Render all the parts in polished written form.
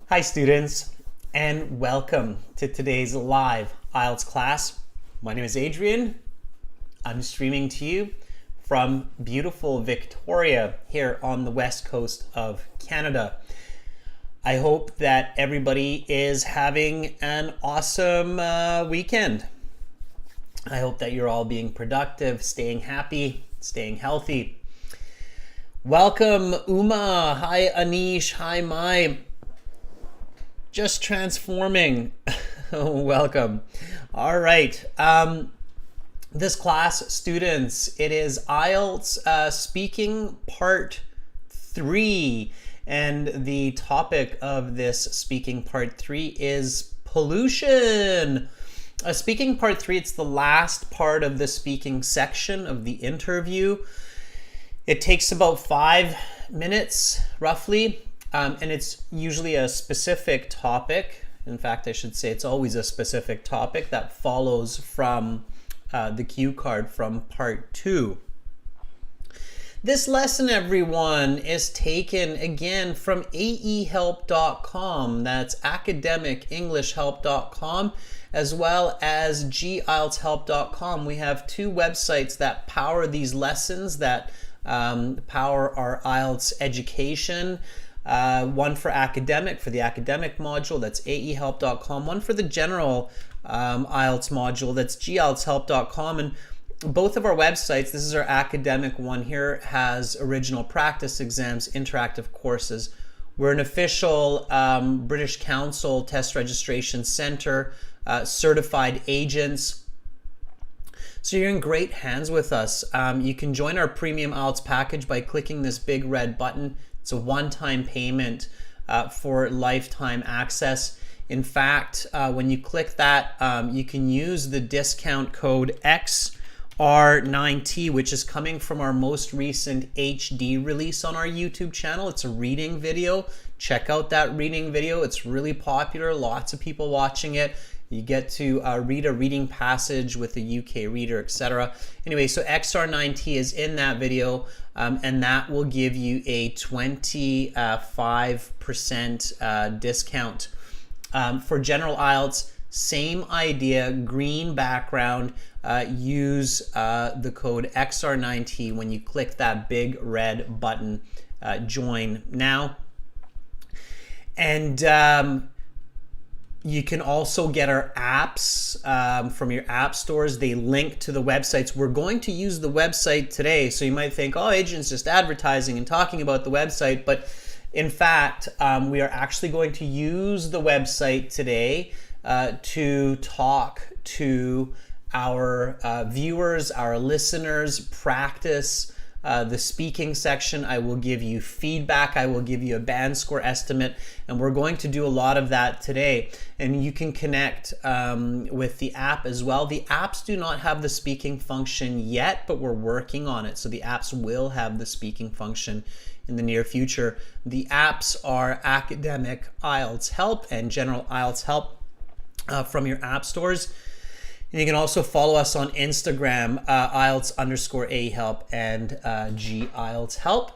Hi students, and welcome to today's live IELTS class. My name is Adrian. I'm streaming to you from beautiful Victoria here on the west coast of Canada. I hope that everybody is having an awesome weekend. I hope that you're all being productive, staying happy, staying healthy. Welcome Uma, hi Anish, hi Mai. Just transforming. Welcome. All right. This class, students, it is IELTS speaking part 3. And the topic of this speaking part 3 is pollution. Speaking part 3, it's the last part of the speaking section of the interview. It takes about 5 minutes, roughly. And it's usually a specific topic. In fact, I should say it's always a specific topic that follows from the cue card from part 2. This lesson, everyone, is taken again from aehelp.com. That's academicenglishhelp.com, as well as gieltshelp.com. We have two websites that power these lessons, that power our IELTS education. One for academic, for the academic module, that's aehelp.com. One for the general IELTS module, that's gieltshelp.com. And both of our websites, this is our academic one here, has original practice exams, interactive courses. We're an official British Council Test Registration Center, certified agents. So you're in great hands with us. You can join our premium IELTS package by clicking this big red button. It's a one-time payment for lifetime access. In fact, when you click that, you can use the discount code XR9T, which is coming from our most recent HD release on our YouTube channel. It's a reading video. Check out that reading video. It's really popular. Lots of people watching it. You get to read a reading passage with a UK reader, etc. Anyway, so XR9T is in that video, and that will give you a 25% discount. For general IELTS, same idea, green background. Use the code XR9T when you click that big red button, join now. And you can also get our apps from your app stores. They link to the websites. We're going to use the website today. So you might think, oh, Adrian's just advertising and talking about the website. But in fact, we are actually going to use the website today to talk to our viewers, our listeners, practice the speaking section. I will give you feedback. I will give you a band score estimate, and we're going to do a lot of that today. And you can connect with the app as well. The apps do not have the speaking function yet, but we're working on it. So the apps will have the speaking function in the near future. The apps are Academic IELTS Help and General IELTS Help from your app stores. And you can also follow us on Instagram, IELTS_AHelp and GIELTSHelp.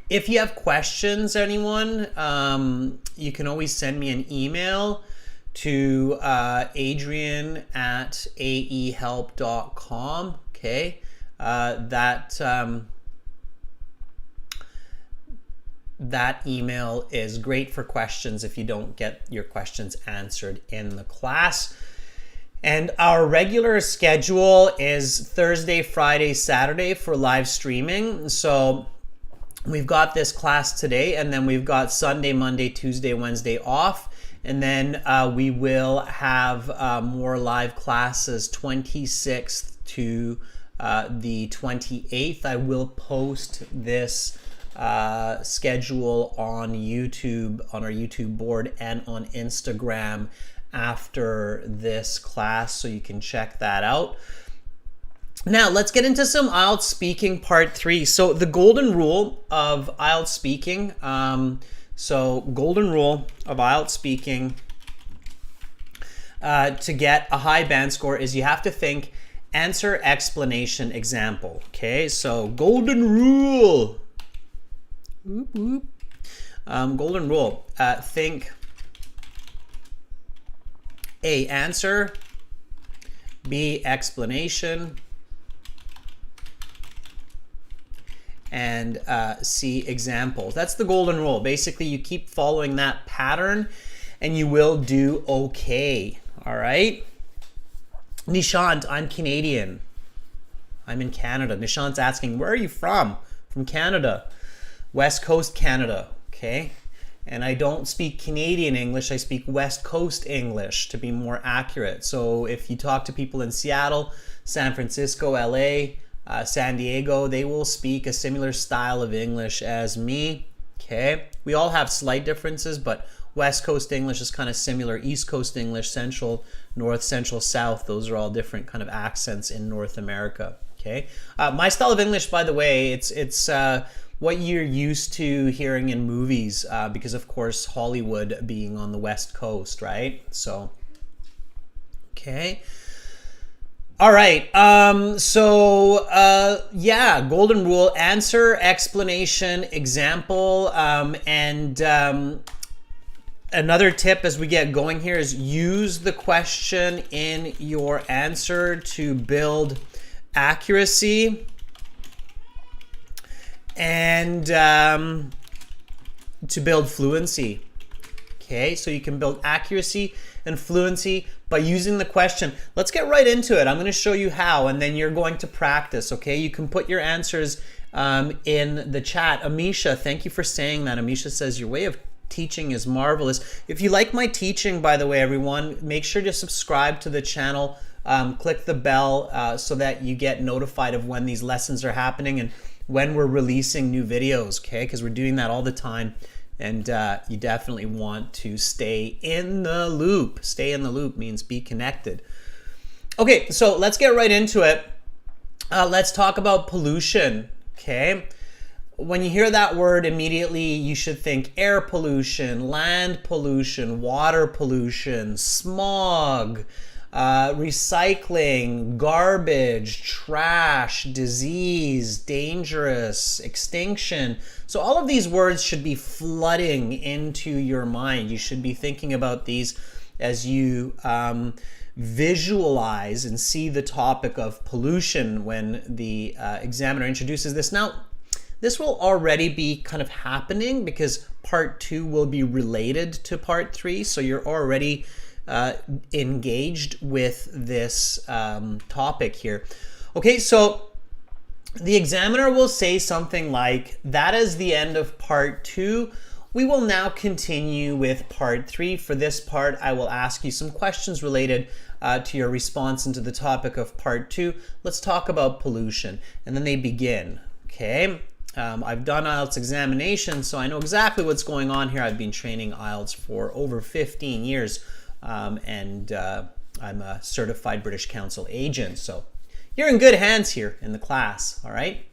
If you have questions, anyone, you can always send me an email to adrian@aehelp.com. Okay, that email is great for questions if you don't get your questions answered in the class. And our regular schedule is Thursday, Friday, Saturday for live streaming. So we've got this class today, and then we've got Sunday, Monday, Tuesday, Wednesday off. And then we will have more live classes 26th to the 28th. I will post this schedule on YouTube, on our YouTube board, and on Instagram after this class, so you can check that out. Now let's get into some IELTS speaking part 3. So the golden rule of IELTS speaking, golden rule of IELTS speaking to get a high band score is you have to think answer, explanation, example. Okay, so golden rule. Whoop, whoop. Golden rule. Think A, answer, B, explanation, and C, examples. That's the golden rule. Basically, you keep following that pattern and you will do okay. All right? Nishant, I'm Canadian. I'm in Canada. Nishant's asking, where are you from? From Canada. West Coast Canada. Okay? And I don't speak Canadian English, I speak West Coast English to be more accurate. So if you talk to people in Seattle, San Francisco, LA, San Diego, they will speak a similar style of English as me. Okay? We all have slight differences, but West Coast English is kind of similar. East Coast English, Central, North, Central, South, those are all different kind of accents in North America. Okay? My style of English, by the way, it's what you're used to hearing in movies, because of course Hollywood being on the West Coast, right? So, okay. All right. Yeah, golden rule: answer, explanation, example, and another tip as we get going here is use the question in your answer to build accuracy and to build fluency. Okay, so you can build accuracy and fluency by using the question. Let's get right into it. I'm going to show you how, and then you're going to practice. Okay, you can put your answers in the chat. Amisha, thank you for saying that. Amisha says your way of teaching is marvelous. If you like my teaching, by the way, everyone, make sure to subscribe to the channel. Click the bell so that you get notified of when these lessons are happening and when we're releasing new videos, okay? Because we're doing that all the time, and you definitely want to stay in the loop. Stay in the loop means be connected. Okay, so let's get right into it. Let's talk about pollution, okay? When you hear that word, immediately you should think air pollution, land pollution, water pollution, smog, recycling, garbage, trash, disease, dangerous, extinction. So all of these words should be flooding into your mind. You should be thinking about these as you visualize and see the topic of pollution when the examiner introduces this. Now, this will already be kind of happening because part 2 will be related to part 3. So you're already engaged with this topic here. Okay, so the examiner will say something like, that is the end of part 2. We will now continue with part 3. For this part, I will ask you some questions related to your response into the topic of part 2. Let's talk about pollution. And then they begin, okay? I've done IELTS examinations, so I know exactly what's going on here. I've been training IELTS for over 15 years. And I'm a certified British Council agent, so you're in good hands here in the class, all right?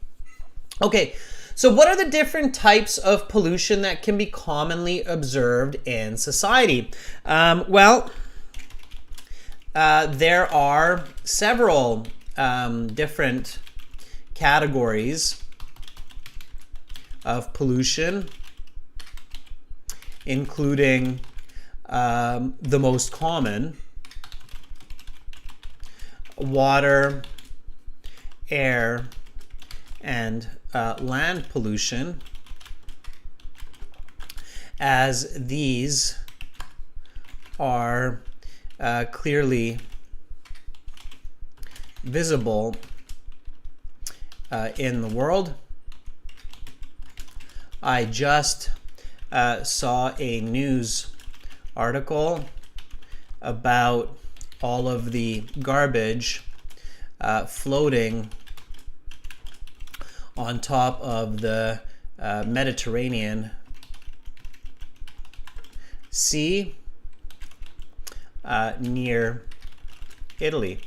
Okay, so what are the different types of pollution that can be commonly observed in society? Well, there are several different categories of pollution, including the most common: water, air, and land pollution, as these are clearly visible in the world. I just saw a news article about all of the garbage floating on top of the Mediterranean Sea near Italy.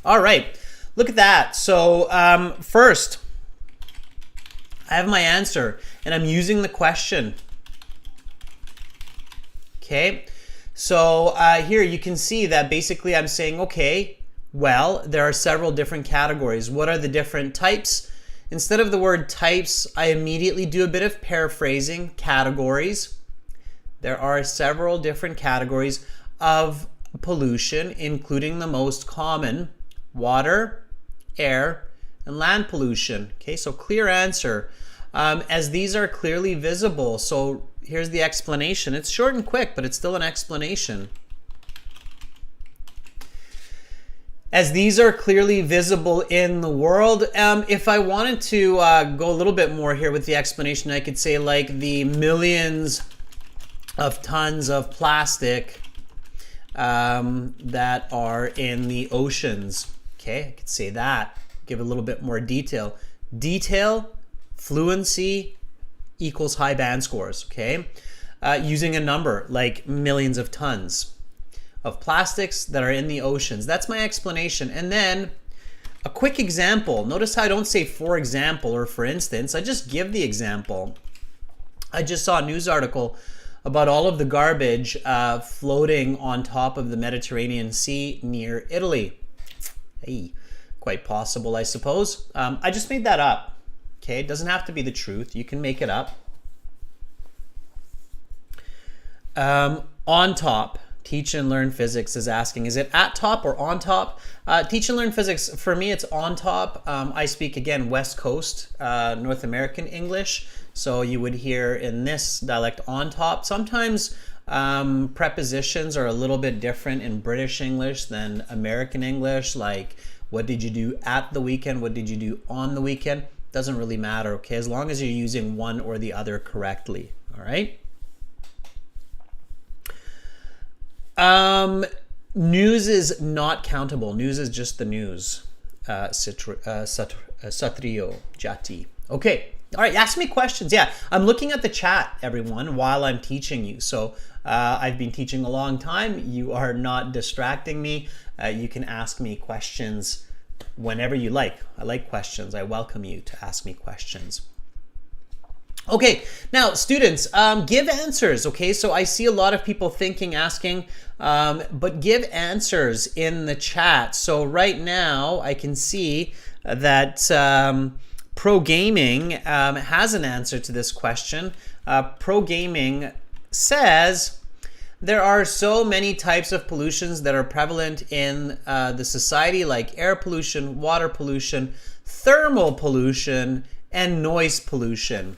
All right, look at that. So first, I have my answer, and I'm using the question. Okay, so here you can see that basically I'm saying, okay, well, there are several different categories. What are the different types instead of the word types, I immediately do a bit of paraphrasing. Categories. There are several different categories of pollution, including the most common: water, air, and land pollution. Okay, so clear answer. As these are clearly visible, so here's the explanation. It's short and quick, but it's still an explanation. As these are clearly visible in the world, if I wanted to go a little bit more here with the explanation, I could say like the millions of tons of plastic that are in the oceans. Okay, I could say that. Give a little bit more detail. Detail, fluency equals high band scores. Okay, using a number like millions of tons of plastics that are in the oceans. That's my explanation. And then a quick example. Notice how I don't say for example or for instance. I just give the example. I just saw a news article about all of the garbage floating on top of the Mediterranean Sea near Italy. Hey, quite possible, I suppose. I just made that up. Okay, it doesn't have to be the truth. You can make it up. On top. Teach and Learn Physics is asking, is it at top or on top? Teach and Learn Physics, for me, it's on top. I speak, again, West Coast, North American English. So you would hear in this dialect on top. Sometimes prepositions are a little bit different in British English than American English. Like, what did you do at the weekend? What did you do on the weekend? Doesn't really matter, okay? As long as you're using one or the other correctly, all right? News is not countable. News is just the news. Satrio jati. Okay. All right. Ask me questions. Yeah. I'm looking at the chat, everyone, while I'm teaching you. So I've been teaching a long time. You are not distracting me. You can ask me questions whenever you like. I like questions. I welcome you to ask me questions. Okay, now students, give answers, okay? So I see a lot of people thinking, asking, but give answers in the chat. So right now I can see that Pro Gaming has an answer to this question. Pro Gaming says, there are so many types of pollutions that are prevalent in the society, like air pollution, water pollution, thermal pollution, and noise pollution.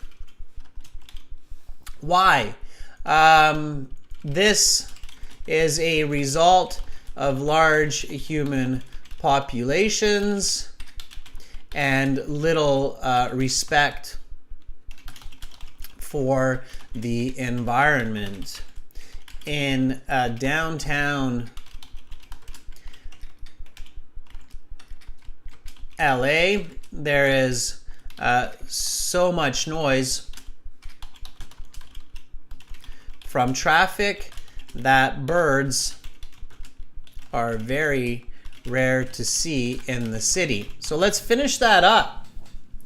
Why? This is a result of large human populations and little respect for the environment. In downtown LA, there is so much noise from traffic that birds are very rare to see in the city. So let's finish that up.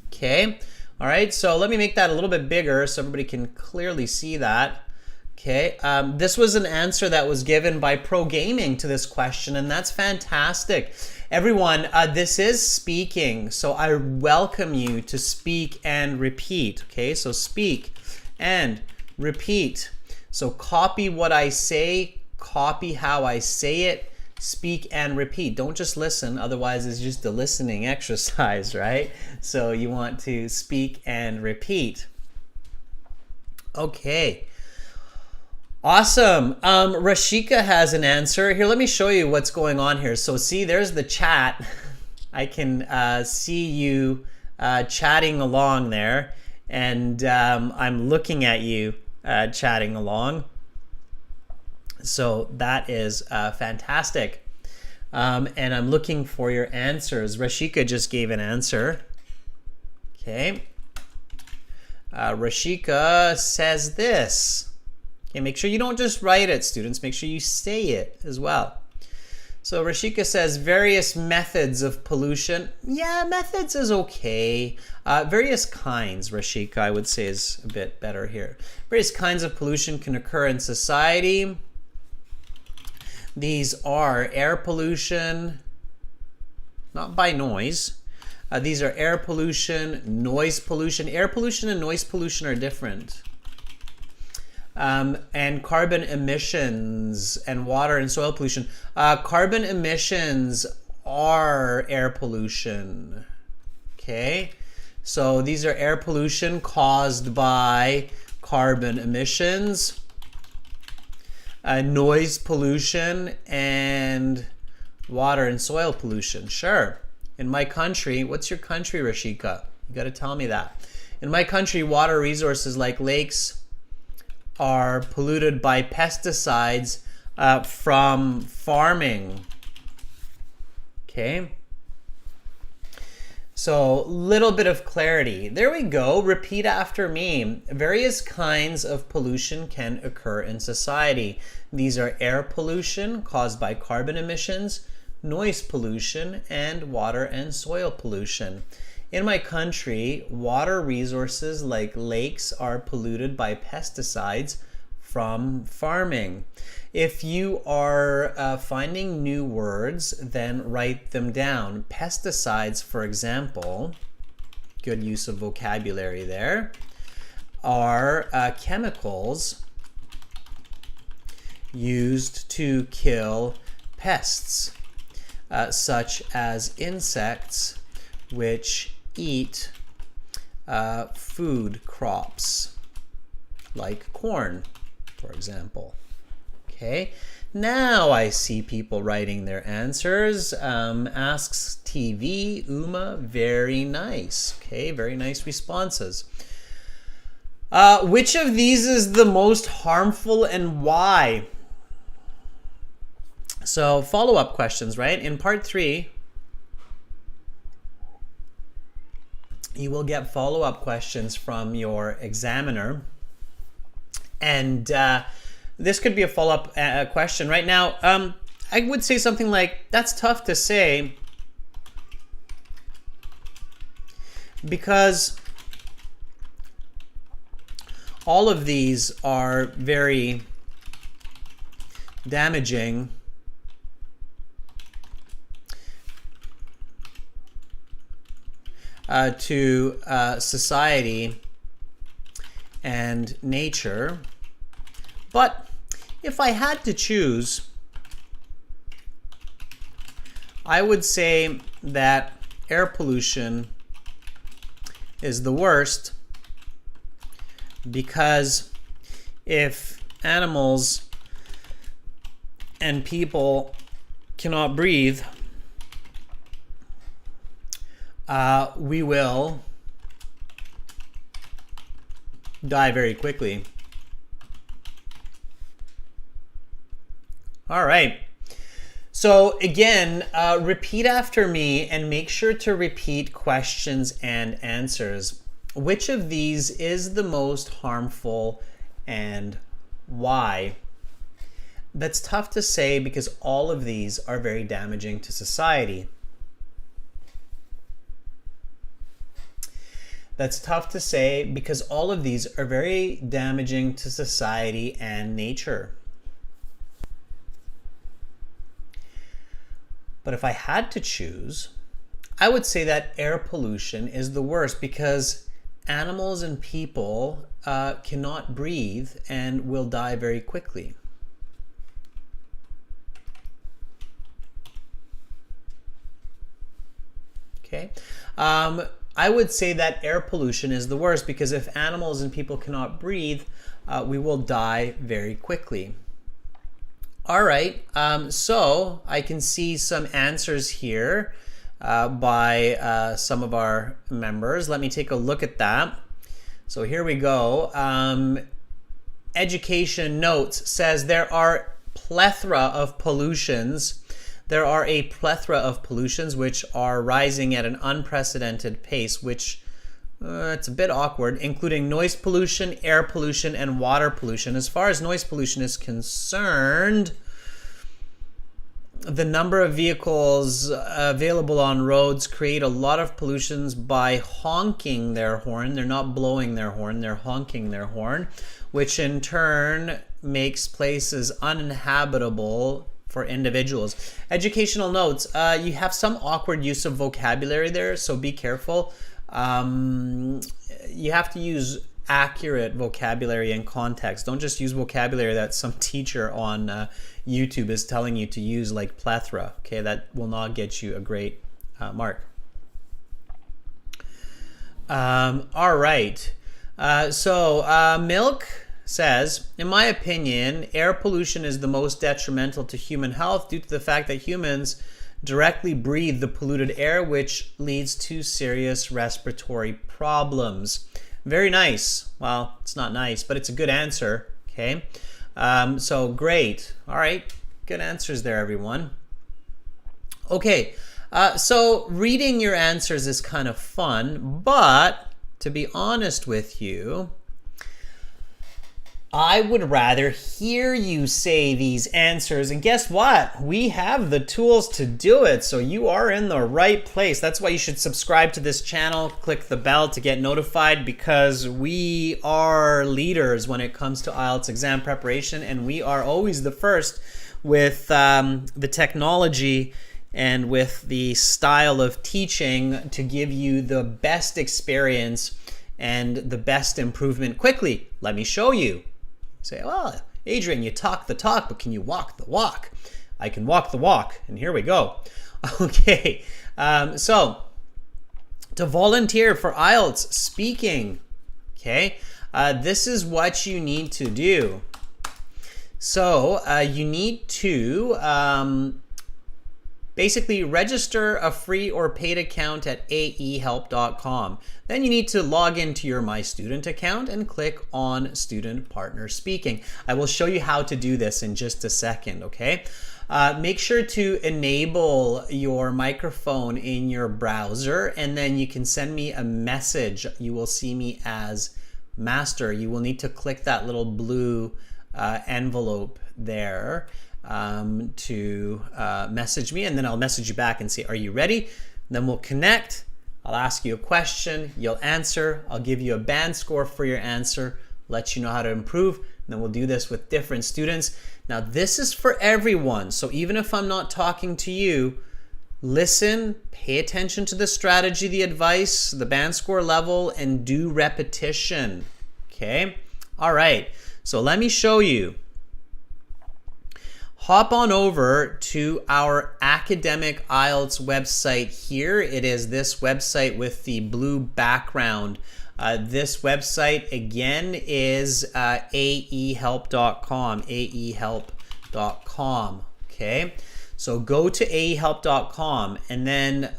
Okay. All right. So let me make that a little bit bigger so everybody can clearly see that. Okay. This was an answer that was given by Pro Gaming to this question, and that's fantastic. Everyone, this is speaking. So I welcome you to speak and repeat. Okay. So speak and repeat. So copy what I say, copy how I say it, speak and repeat. Don't just listen, otherwise it's just a listening exercise, right? So you want to speak and repeat. Okay. Awesome. Rashika has an answer. Here, let me show you what's going on here. So see, there's the chat. I can see you chatting along there, and I'm looking at you chatting along. So that is fantastic. And I'm looking for your answers. Rashika just gave an answer. Okay. Rashika says this. Okay, make sure you don't just write it, students. Make sure you say it as well. So Rashika says various methods of pollution. Yeah, methods is okay. Various kinds, Rashika, I would say is a bit better here. Various kinds of pollution can occur in society. These are air pollution, not by noise, These are air pollution, noise pollution. Air pollution and noise pollution are different. And carbon emissions and water and soil pollution. Carbon emissions are air pollution. Okay, so these are air pollution caused by carbon emissions, noise pollution, and water and soil pollution. Sure. In my country, what's your country, Rashika? You got to tell me that. In my country, water resources like lakes are polluted by pesticides from farming. Okay. So, little bit of clarity. There we go. Repeat after me. Various kinds of pollution can occur in society. These are air pollution caused by carbon emissions, noise pollution, and water and soil pollution. In my country, water resources like lakes are polluted by pesticides from farming. If you are finding new words, then write them down. Pesticides, for example, good use of vocabulary there, are chemicals used to kill pests, such as insects which eat food crops, like corn, for example. Okay, now I see people writing their answers. Asks TV, Uma, very nice. Okay, very nice responses. Which of these is the most harmful and why? So follow-up questions, right? In part 3, you will get follow-up questions from your examiner. And this could be a follow-up question. Right now, I would say something like, that's tough to say because all of these are very damaging to society and nature. But if I had to choose, I would say that air pollution is the worst, because if animals and people cannot breathe, we will die very quickly. All right. So again, repeat after me and make sure to repeat questions and answers. Which of these is the most harmful and why? That's tough to say because all of these are very damaging to society. That's tough to say because all of these are very damaging to society and nature. But if I had to choose, I would say that air pollution is the worst because animals and people cannot breathe and will die very quickly. Okay. I would say that air pollution is the worst because if animals and people cannot breathe, we will die very quickly. All right, so I can see some answers here by some of our members. Let me take a look at that. So here we go. Education Notes says there are plethora of pollutions. There are a plethora of pollutions which are rising at an unprecedented pace, which it's a bit awkward, including noise pollution, air pollution, and water pollution. As far as noise pollution is concerned, the number of vehicles available on roads create a lot of pollutions by honking their horn. They're not blowing their horn, they're honking their horn, which in turn makes places uninhabitable for individuals. Educational notes. You have some awkward use of vocabulary there, so be careful. You have to use accurate vocabulary and context. Don't just use vocabulary that some teacher on YouTube is telling you to use, like plethora. Okay, that will not get you a great mark. All right. Milk says, in my opinion, air pollution is the most detrimental to human health due to the fact that humans directly breathe the polluted air, which leads to serious respiratory problems. Very nice. Well, it's not nice, but it's a good answer. Okay. So great. All right. Good answers there, everyone. Okay. So reading your answers is kind of fun, but to be honest with you, I would rather hear you say these answers. And guess what? We have the tools to do it. So you are in the right place. That's why you should subscribe to this channel. Click the bell to get notified, because we are leaders when it comes to IELTS exam preparation. And we are always the first with the technology and with the style of teaching to give you the best experience and the best improvement quickly. Let me show you. Say, well, Adrian, you talk the talk, but can you walk the walk? I can walk the walk, and here we go. Okay, so to volunteer for IELTS speaking, okay, this is what you need to do. So you need to basically register a free or paid account at aehelp.com. Then you need to log into your My Student account and click on Student Partner Speaking. I will show you how to do this in just a second, okay? Make sure to enable your microphone in your browser, and then you can send me a message. You will see me as Master. You will need to click that little blue envelope there to message me, and then I'll message you back and say, are you ready? Then we'll connect. I'll ask you a question, you'll answer, I'll give you a band score for your answer, let you know how to improve, and then we'll do this with different students. Now this is for everyone, so even if I'm not talking to you, listen, pay attention to the strategy, the advice, the band score level, and do repetition, okay? All right, so let me show you. Hop on over to our academic IELTS website here. It is this website with the blue background. This website again is aehelp.com, aehelp.com, okay? So go to aehelp.com, and then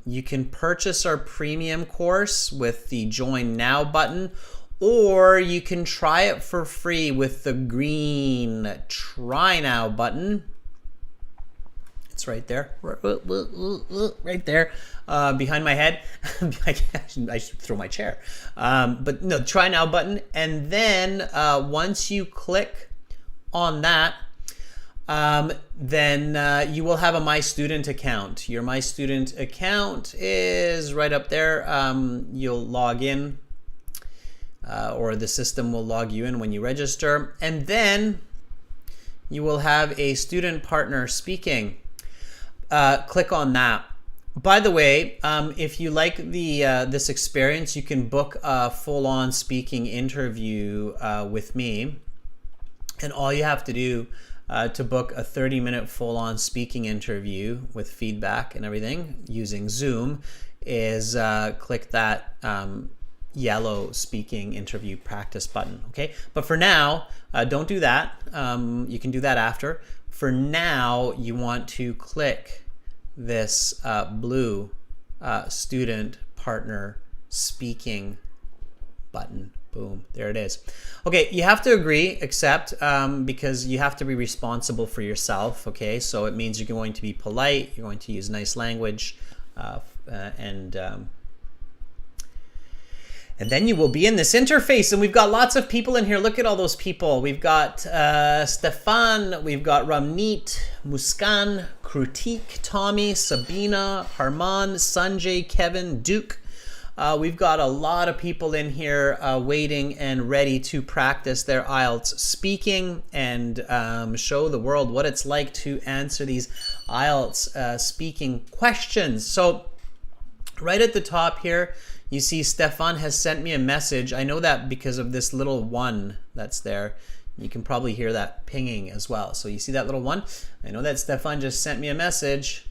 you can purchase our premium course with the Join Now button, or you can try it for free with the green Try Now button. It's right there, right there, behind my head. I should throw my chair. But no, Try Now button. And then once you click on that, then you will have a My Student account. Your My Student account is right up there. You'll log in. Or the system will log you in when you register, and then you will have a Student Partner Speaking. Click on that. By the way, if you like this experience, you can book a full-on speaking interview with me, and all you have to do to book a 30-minute full-on speaking interview with feedback and everything using Zoom is click that yellow speaking interview practice button, okay? But for now, don't do that. You can do that after. For now, you want to click this blue Student Partner Speaking button. Boom, there it is. Okay, you have to agree, accept, because you have to be responsible for yourself, okay? So it means you're going to be polite, you're going to use nice language, and then you will be in this interface, and we've got lots of people in here. Look at all those people. We've got Stefan, we've got Ramneet, Muskan, Krutik, Tommy, Sabina, Harman, Sanjay, Kevin, Duke, We've got a lot of people in here waiting and ready to practice their IELTS speaking and show the world what it's like to answer these IELTS speaking questions. So right at the top here, you see Stefan has sent me a message. I know that because of this little one that's there. You can probably hear that pinging as well. So you see that little one? I know that Stefan just sent me a message.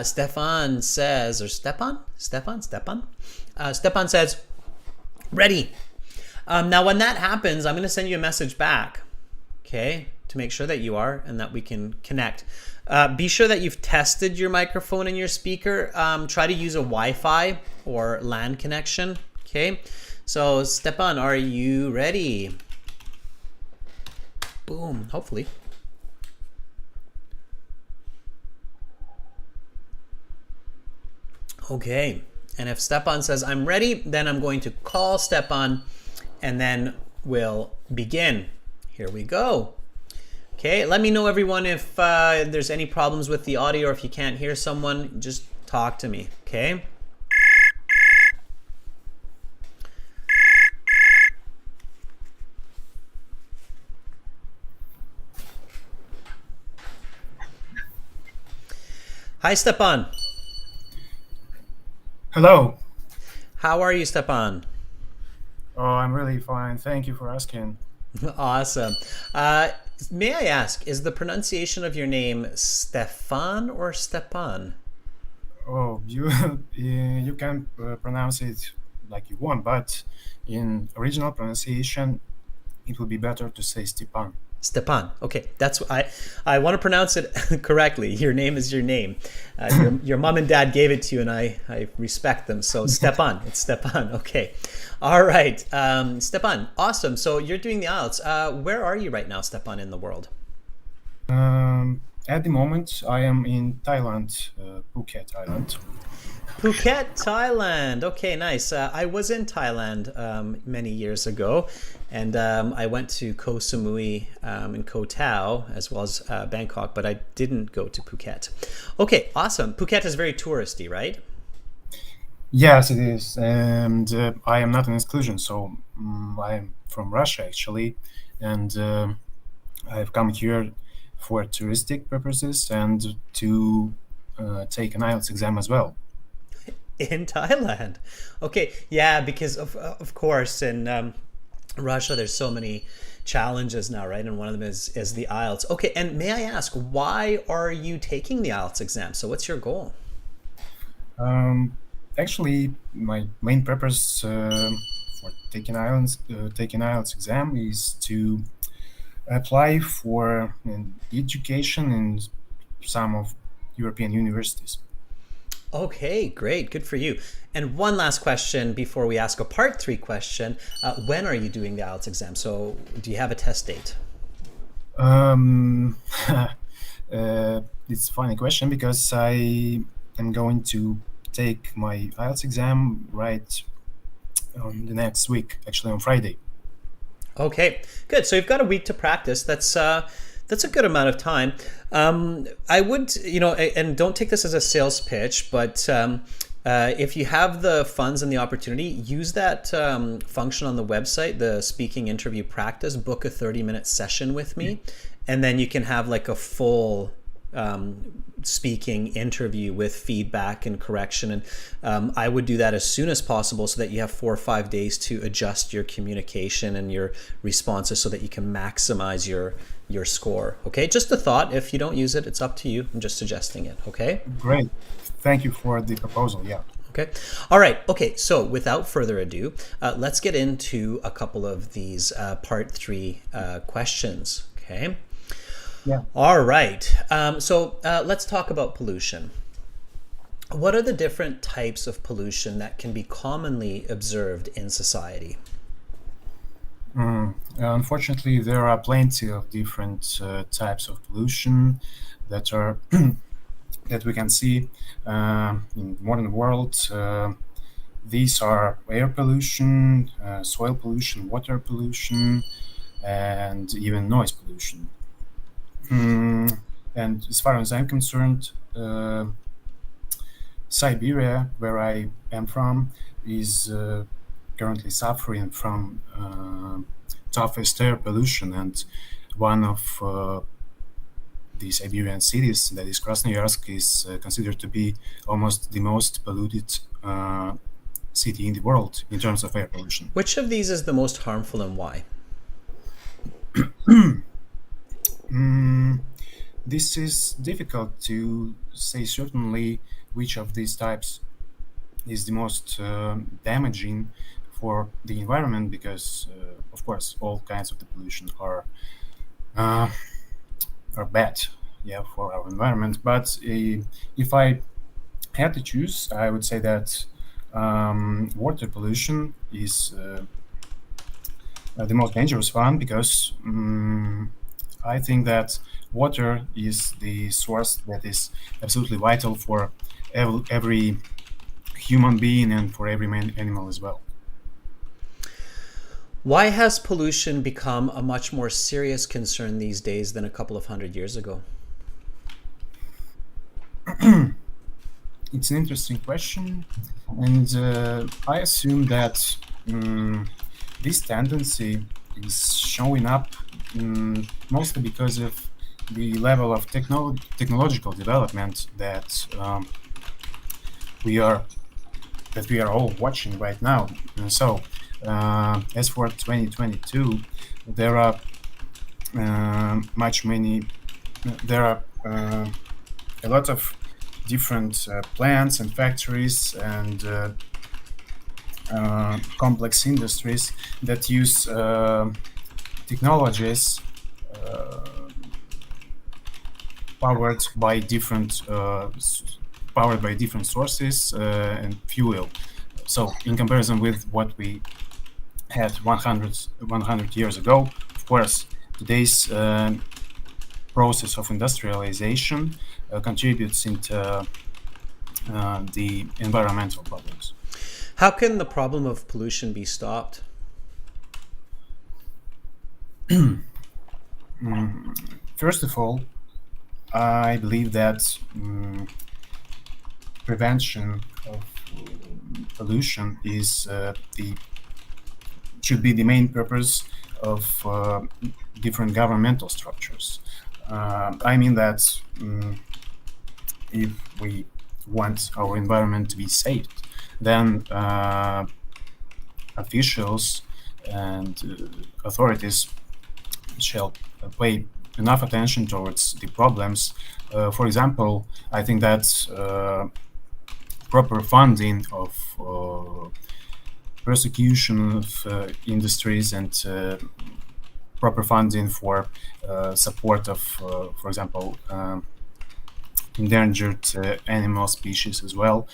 Stefan says, or Stefan says, ready. Now when that happens, I'm going to send you a message back, okay, to make sure that you are and that we can connect. Be sure that you've tested your microphone and your speaker. Try to use a Wi-Fi or LAN connection, okay? So Stefan, are you ready? Boom, hopefully. Okay, and if Stefan says I'm ready, then I'm going to call Stefan and then we'll begin. Here we go. Okay, let me know everyone if there's any problems with the audio or if you can't hear someone, just talk to me, okay? Hi, Stefan. Hello. How are you, Stefan? Oh, I'm really fine. Thank you for asking. Awesome. May I ask, is the pronunciation of your name Stefan or Stepan? Oh, you you can pronounce it like you want, but in original pronunciation, it would be better to say Stepan. Stepan. Okay, that's I want to pronounce it correctly. Your name is your name. Your mom and dad gave it to you, and I respect them. So Stepan, it's Stepan. Okay, all right, Stepan. Awesome. So you're doing the IELTS. Where are you right now, Stepan, in the world? At the moment, I am in Thailand, Phuket Island. Phuket, Thailand. Okay, nice. I was in Thailand many years ago, and I went to Koh Samui and Koh Tao as well as Bangkok, but I didn't go to Phuket. Okay, awesome. Phuket is very touristy, right? Yes, it is, and I am not an exclusion, so I am from Russia actually, and I've come here for touristic purposes and to take an IELTS exam as well. In Thailand. Okay, yeah, because of course in Russia there's so many challenges now, right? And one of them is the IELTS. Okay, and may I ask, why are you taking the IELTS exam? So what's your goal? Actually, my main purpose for taking IELTS exam is to apply for an education in some of European universities. Okay, great, good for you. And one last question before we ask a part 3 question. When are you doing the IELTS exam? So do you have a test date? Um, it's a funny question because I am going to take my IELTS exam right on the next week, actually on Friday. Okay, good. So you've got a week to practice. That's a good amount of time. I would, and don't take this as a sales pitch, but if you have the funds and the opportunity, use that function on the website, the speaking interview practice, book a 30-minute session with me, and then you can have like a full speaking interview with feedback and correction. And I would do that as soon as possible so that you have 4 or 5 days to adjust your communication and your responses so that you can maximize your score. Okay, just a thought. If you don't use it, it's up to you. I'm just suggesting it. Okay. Great. Thank you for the proposal. Yeah. Okay. All right. Okay. So without further ado, let's get into a couple of these part 3 questions. Okay. Yeah. All right. So let's talk about pollution. What are the different types of pollution that can be commonly observed in society? Unfortunately, there are plenty of different types of pollution that are that we can see in modern world. These are air pollution, soil pollution, water pollution, and even noise pollution. And as far as I'm concerned, Siberia, where I am from, is currently suffering from toughest air pollution, and one of the Siberian cities, that is Krasnoyarsk, is considered to be almost the most polluted city in the world in terms of air pollution. Which of these is the most harmful and why? This is difficult to say certainly which of these types is the most damaging for the environment, because, of course, all kinds of the pollution uh, are bad, yeah, for our environment. But if I had to choose, I would say that water pollution is the most dangerous one, because I think that water is the source that is absolutely vital for every human being and for every animal as well. Why has pollution become a much more serious concern these days than a couple of 100 years ago? It's an interesting question, and I assume that this tendency is showing up mostly because of the level of technological development that we are all watching right now. And so, as for 2022, there are there are a lot of different plants and factories and complex industries that use technologies powered by different sources and fuel. So, in comparison with what we had 100 years ago, of course, today's process of industrialization contributes into the environmental problems. How can the problem of pollution be stopped? First of all, I believe that prevention of pollution should be the main purpose of different governmental structures. I mean that if we want our environment to be saved, then officials and authorities shall pay enough attention towards the problems. For example, I think that proper funding of persecution of industries and proper funding for support of, for example, endangered animal species as well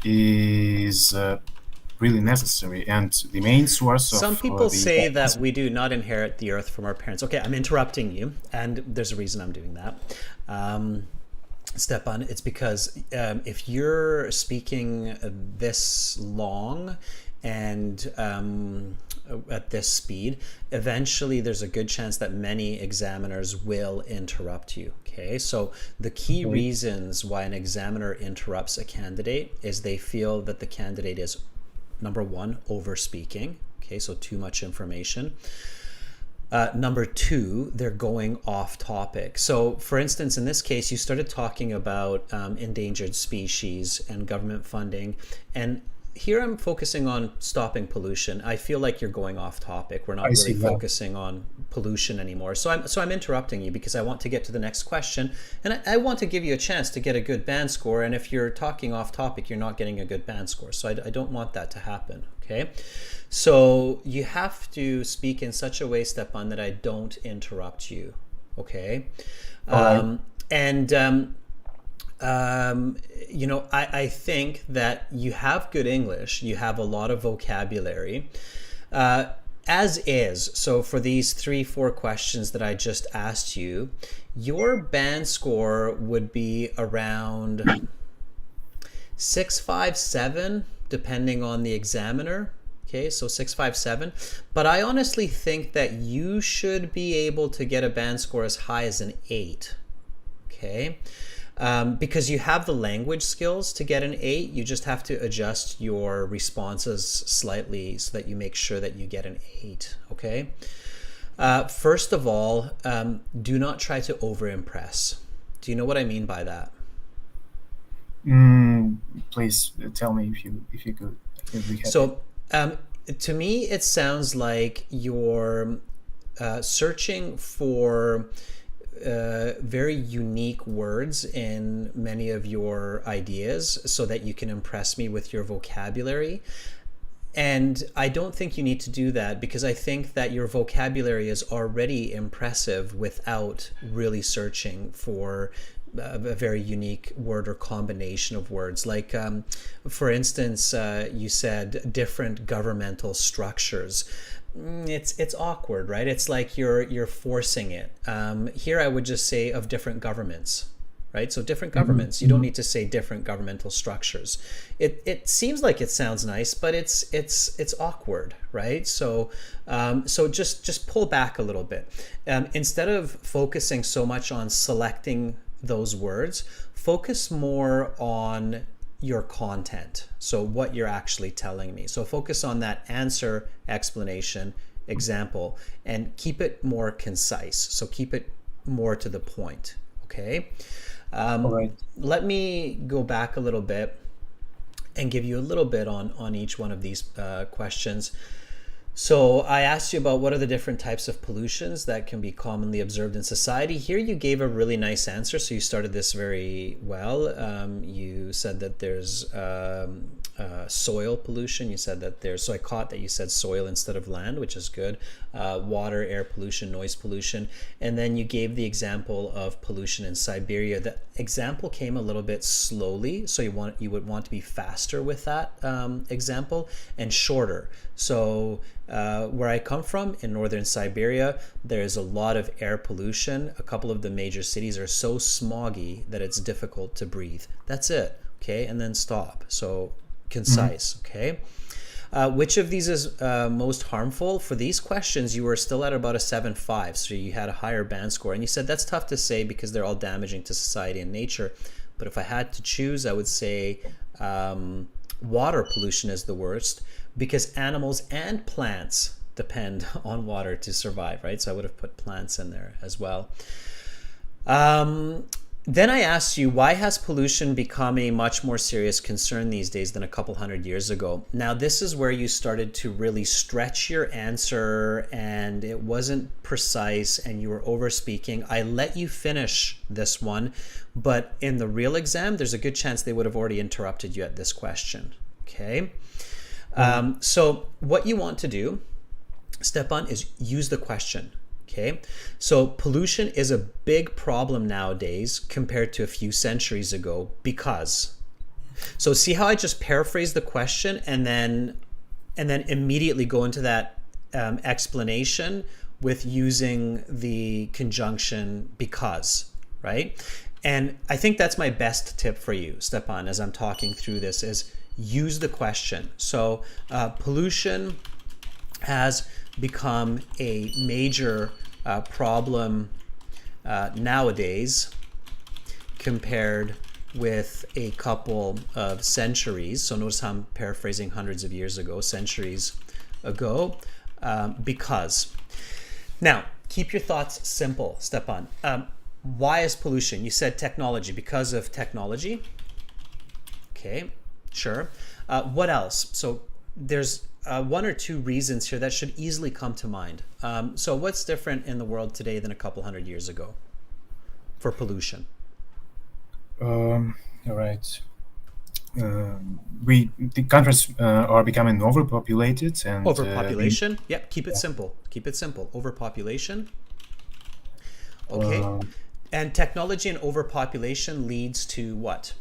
is really necessary, and the main source of Some people say that we do not inherit the earth from our parents. Okay, I'm interrupting you, and there's a reason I'm doing that. Stefan, it's because if you're speaking this long and at this speed, eventually there's a good chance that many examiners will interrupt you. Okay, so the key reasons why an examiner interrupts a candidate is they feel that the candidate is, number one, over speaking. Okay, so too much information. Number two, they're going off topic. So, for instance, in this case, you started talking about endangered species and government funding. And here I'm focusing on stopping pollution. I feel like you're going off topic. We're not really focusing on pollution anymore. So I'm interrupting you because I want to get to the next question. And I want to give you a chance to get a good band score. And if you're talking off topic, you're not getting a good band score. So I don't want that to happen. Okay. So you have to speak in such a way, Stefan, that I don't interrupt you. Okay. I think that you have good English. You have a lot of vocabulary. As is, so for these 3-4 questions that I just asked you, your band score would be around 657, depending on the examiner. Okay, so 657. But I honestly think that you should be able to get a band score as high as an 8. Okay. Because you have the language skills to get an 8. You just have to adjust your responses slightly so that you make sure that you get an 8. Okay. First of all, do not try to over-impress. Do you know what I mean by that? Please tell me if you could. I'd be happy. So, to me, it sounds like you're searching for very unique words in many of your ideas so that you can impress me with your vocabulary. And I don't think you need to do that, because I think that your vocabulary is already impressive without really searching for a very unique word or combination of words. Like, for instance, you said different governmental structures. It's awkward, right? It's like you're forcing it. Here, I would just say of different governments. Right? So different governments. You don't need to say different governmental structures. It seems like it sounds nice, but it's awkward, right? So just pull back a little bit. Instead of focusing so much on selecting those words, focus more on your content. So what you're actually telling me. So focus on that answer, explanation, example, and keep it more concise. So keep it more to the point. Okay. All right. Let me go back a little bit and give you a little bit on each one of these questions. So I asked you about what are the different types of pollutions that can be commonly observed in society. Here you gave a really nice answer. So you started this very well. You said that there's soil pollution. You said that there's, so I caught that you said soil instead of land, which is good. Water, air pollution, noise pollution. And then you gave the example of pollution in Siberia. The example came a little bit slowly. So you would want to be faster with that example, and shorter. So where I come from in northern Siberia, there's a lot of air pollution. A couple of the major cities are so smoggy that it's difficult to breathe. That's it. Okay. And then stop. So concise. Okay. Which of these is most harmful? For these questions, you were still at about a 7.5, so you had a higher band score. And you said that's tough to say because they're all damaging to society and nature. But if I had to choose, I would say water pollution is the worst, because animals and plants depend on water to survive, right? So I would have put plants in there as well. Then I asked you, why has pollution become a much more serious concern these days than a couple hundred years ago? Now, this is where you started to really stretch your answer, and it wasn't precise, and you were over speaking. I let you finish this one, but in the real exam, there's a good chance they would have already interrupted you at this question. Okay? So what you want to do, Stefan, is use the question. Okay, so pollution is a big problem nowadays compared to a few centuries ago because. So see how I just paraphrase the question and then immediately go into that explanation with using the conjunction because, right? And I think that's my best tip for you, Stefan, as I'm talking through this, is use the question. So pollution has become a major problem nowadays compared with a couple of centuries. So notice how I'm paraphrasing hundreds of years ago, centuries ago, because. Now, keep your thoughts simple, Stefan. Why is pollution? You said technology, because of technology. Okay, sure. What else? So there's one or two reasons here that should easily come to mind. So what's different in the world today than a couple hundred years ago for pollution? All right. The countries are becoming overpopulated and Overpopulation? Yep, keep it simple. Keep it simple. Overpopulation. Okay. And technology and overpopulation leads to what?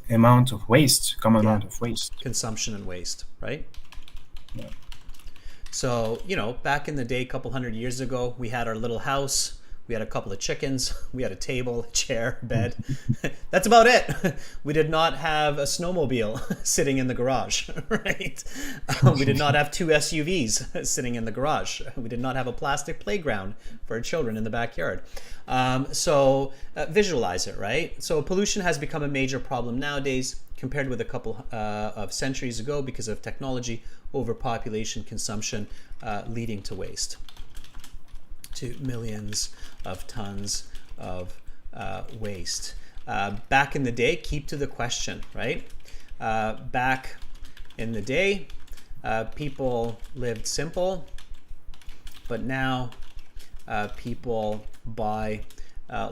Amount of waste, amount of waste. Consumption and waste, right? Yeah. So, back in the day, a couple hundred years ago, we had our little house, we We had a couple of chickens. We had a table, a chair, bed. That's about it. We did not have a snowmobile sitting in the garage, right? We did not have two SUVs sitting in the garage. We did not have a plastic playground for children in the backyard. Visualize it, right? So pollution has become a major problem nowadays compared with a couple of centuries ago because of technology, overpopulation, consumption, leading to waste, to millions of tons of waste. Back in the day, keep to the question, right? Back in the day, people lived simple, but now people buy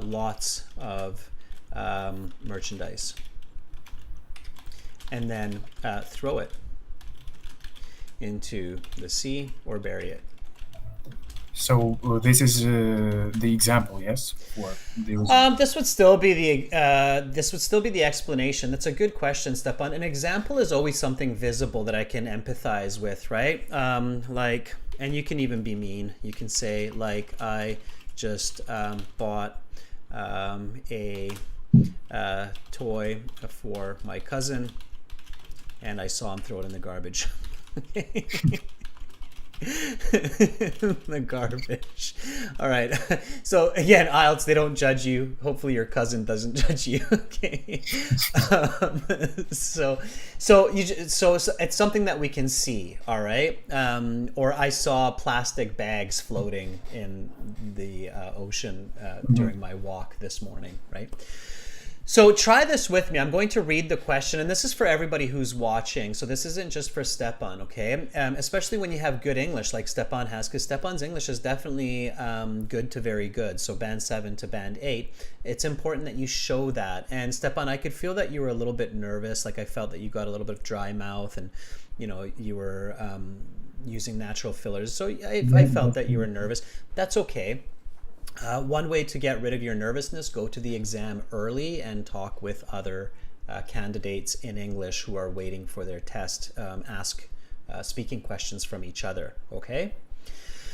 lots of merchandise and then throw it into the sea or bury it. So this is the example, yes? For This would still be the explanation. That's a good question, Stefan. An example is always something visible that I can empathize with, right? And you can even be mean. You can say, like, I just bought a toy for my cousin, and I saw him throw it in the garbage. The garbage. All right. So again, IELTS, they don't judge you. Hopefully your cousin doesn't judge you. Okay. So it's something that we can see. All right. Or I saw plastic bags floating in the ocean during my walk this morning. Right. So try this with me. I'm going to read the question, and this is for everybody who's watching. So this isn't just for Stefan, okay? Especially when you have good English like Stefan has, because Stefan's English is definitely good to very good. So band 7 to band 8. It's important that you show that. And Stefan, I could feel that you were a little bit nervous. Like I felt that you got a little bit of dry mouth, and you were using natural fillers. So I felt that you were nervous. That's okay. One way to get rid of your nervousness, go to the exam early and talk with other candidates in English who are waiting for their test. Ask speaking questions from each other, okay?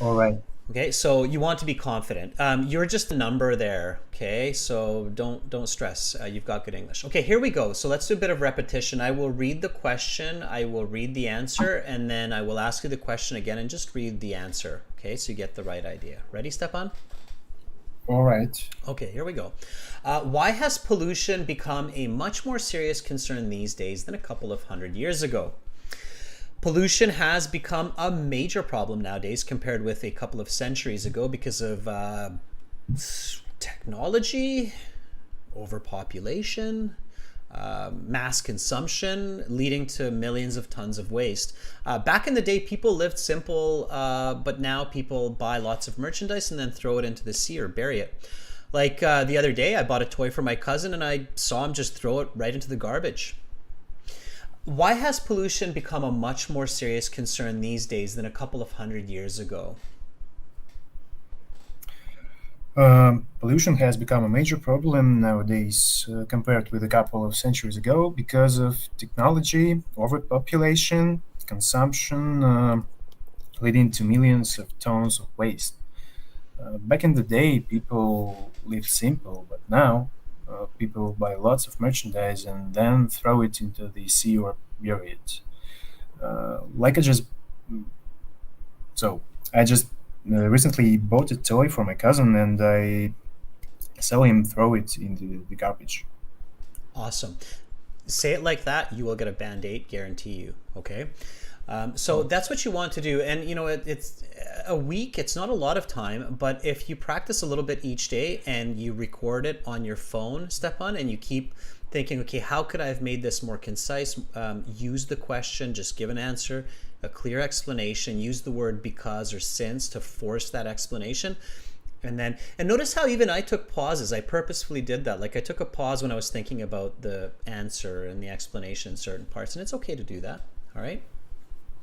all right. Okay, so you want to be confident. You're just a number there, okay? So don't stress. You've got good English. Okay, here we go. So let's do a bit of repetition. I will read the question, I will read the answer, and then I will ask you the question again and just read the answer, okay? So you get the right idea. Ready, Stefan? All right. Okay, here we go. Why has pollution become a much more serious concern these days than a couple of hundred years ago? Pollution has become a major problem nowadays compared with a couple of centuries ago because of technology, overpopulation, mass consumption leading to millions of tons of waste. Back in the day, people lived simple, but now people buy lots of merchandise and then throw it into the sea or bury it. Like the other day, I bought a toy for my cousin and I saw him just throw it right into the garbage. Why has pollution become a much more serious concern these days than a couple of hundred years ago? Pollution has become a major problem nowadays compared with a couple of centuries ago because of technology, overpopulation, consumption, leading to millions of tons of waste. Back in the day, people lived simple, but now people buy lots of merchandise and then throw it into the sea or bury it. Like I just so I just recently bought a toy for my cousin and I saw him throw it into the garbage. Awesome. Say it like that, you will get a Band-Aid, guarantee you, okay? So that's what you want to do. And it's a week, it's not a lot of time, but if you practice a little bit each day and you record it on your phone, Stefan, and you keep thinking, okay, how could I have made this more concise? Use the question, just give an answer, a clear explanation, use the word because or since to force that explanation. And notice how even I took pauses. I purposefully did that. Like I took a pause when I was thinking about the answer and the explanation in certain parts. And it's okay to do that. All right.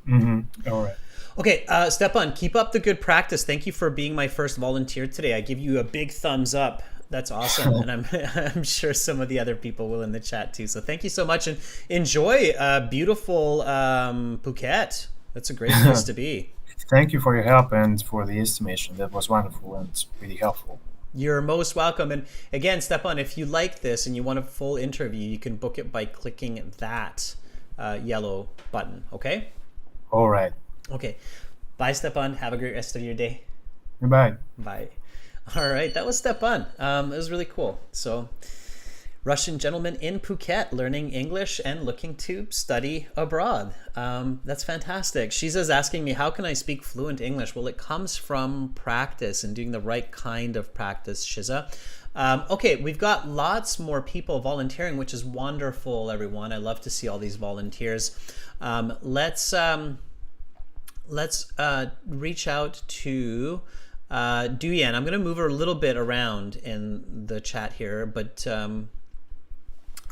Mm-hmm. All right. Okay, Stefan, keep up the good practice. Thank you for being my first volunteer today. I give you a big thumbs up. That's awesome. And I'm sure some of the other people will in the chat too. So thank you so much and enjoy beautiful Phuket. That's a great place to be. Thank you for your help and for the estimation. That was wonderful and really helpful. You're most welcome. And again, Stefan, if you like this and you want a full interview, you can book it by clicking that yellow button. Okay? All right. Okay. Bye, Stefan. Have a great rest of your day. Goodbye. Bye. All right. That was Stefan. It was really cool. So, Russian gentleman in Phuket learning English and looking to study abroad. That's fantastic. Shiza's asking me, how can I speak fluent English? Well, it comes from practice and doing the right kind of practice, Shiza. Okay, we've got lots more people volunteering, which is wonderful, everyone. I love to see all these volunteers. Let's reach out to Duyan. I'm going to move her a little bit around in the chat here, but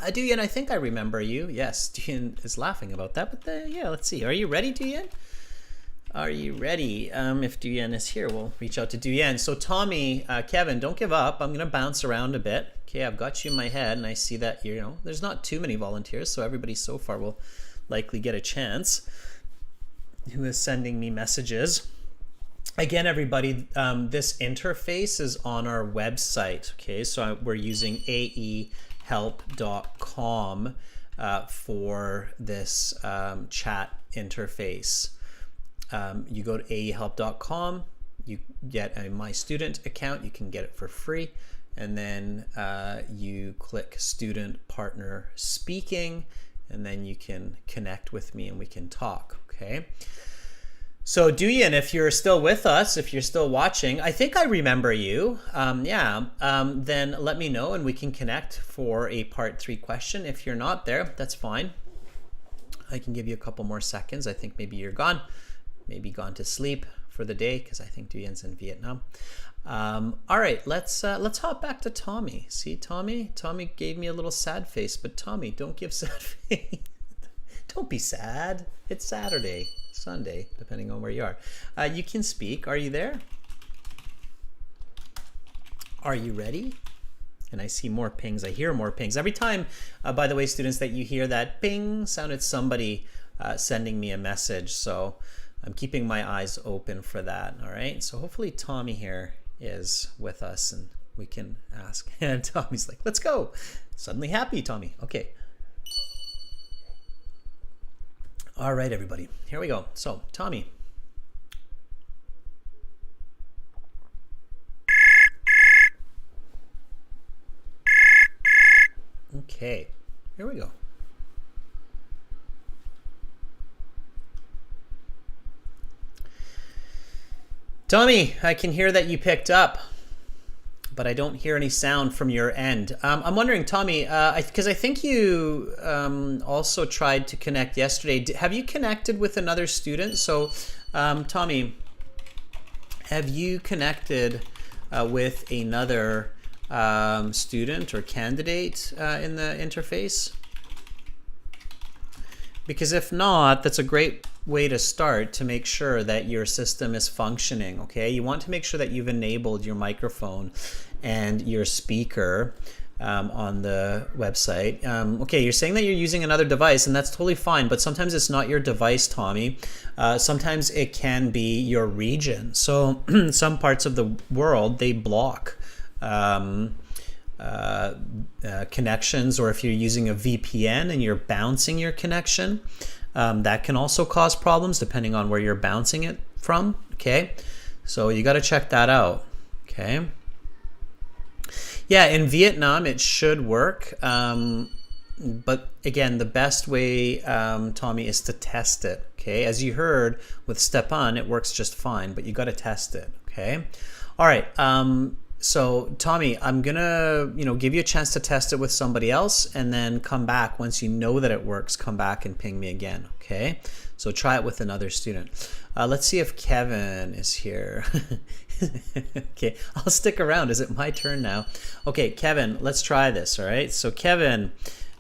Duyan, I think I remember you. Yes, Duyan is laughing about that, but yeah, let's see. Are you ready, Duyan? Are you ready? If Duyan is here, we'll reach out to Duyan. So Tommy, Kevin, don't give up. I'm going to bounce around a bit. Okay, I've got you in my head, and I see that, there's not too many volunteers, so everybody so far will likely get a chance who is sending me messages. Again, everybody, this interface is on our website. Okay, so we're using aehelp.com for this chat interface. You go to aehelp.com, you get a My Student account, you can get it for free, and then you click Student Partner Speaking, and then you can connect with me and we can talk. Okay. So Duyan, if you're still with us, if you're still watching, I think I remember you. Then let me know and we can connect for a part 3 question. If you're not there, that's fine. I can give you a couple more seconds. I think maybe you're gone, maybe gone to sleep for the day, because I think Duyan's in Vietnam. All right, let's hop back to Tommy. See, Tommy gave me a little sad face, but Tommy, don't give sad face. Don't be sad. It's Saturday. Sunday, depending on where you are. You can speak. Are you there? Are you ready? And I see more pings. I hear more pings. Every time, by the way, students, that you hear that ping sound, it's somebody sending me a message. So I'm keeping my eyes open for that. All right. So hopefully Tommy here is with us and we can ask. And Tommy's like, let's go. Suddenly happy, Tommy. Okay. All right, everybody, here we go. So, Tommy. Okay, here we go. Tommy, I can hear that you picked up, but I don't hear any sound from your end. I'm wondering, Tommy, because I think you also tried to connect yesterday. Have you connected with another student? So, Tommy, have you connected with another student or candidate in the interface? Because if not, that's a great way to start to make sure that your system is functioning. Okay, you want to make sure that you've enabled your microphone and your speaker on the website. Okay, you're saying that you're using another device, and that's totally fine, but sometimes it's not your device, Tommy. Sometimes it can be your region. So some parts of the world, they block connections, or if you're using a VPN and you're bouncing your connection, that can also cause problems depending on where you're bouncing it from. Okay, so you got to check that out. Okay, yeah, in Vietnam it should work, but again, the best way, Tommy, is to test it. Okay, as you heard with Stefan, it works just fine, but you got to test it. Okay, all right. So Tommy, I'm gonna give you a chance to test it with somebody else, and then come back once you know that it works. Come back and ping me again. Okay, so try it with another student. Let's see if Kevin is here. Okay, I'll stick around. Is it my turn now? Okay, Kevin, let's try this. All right, so Kevin,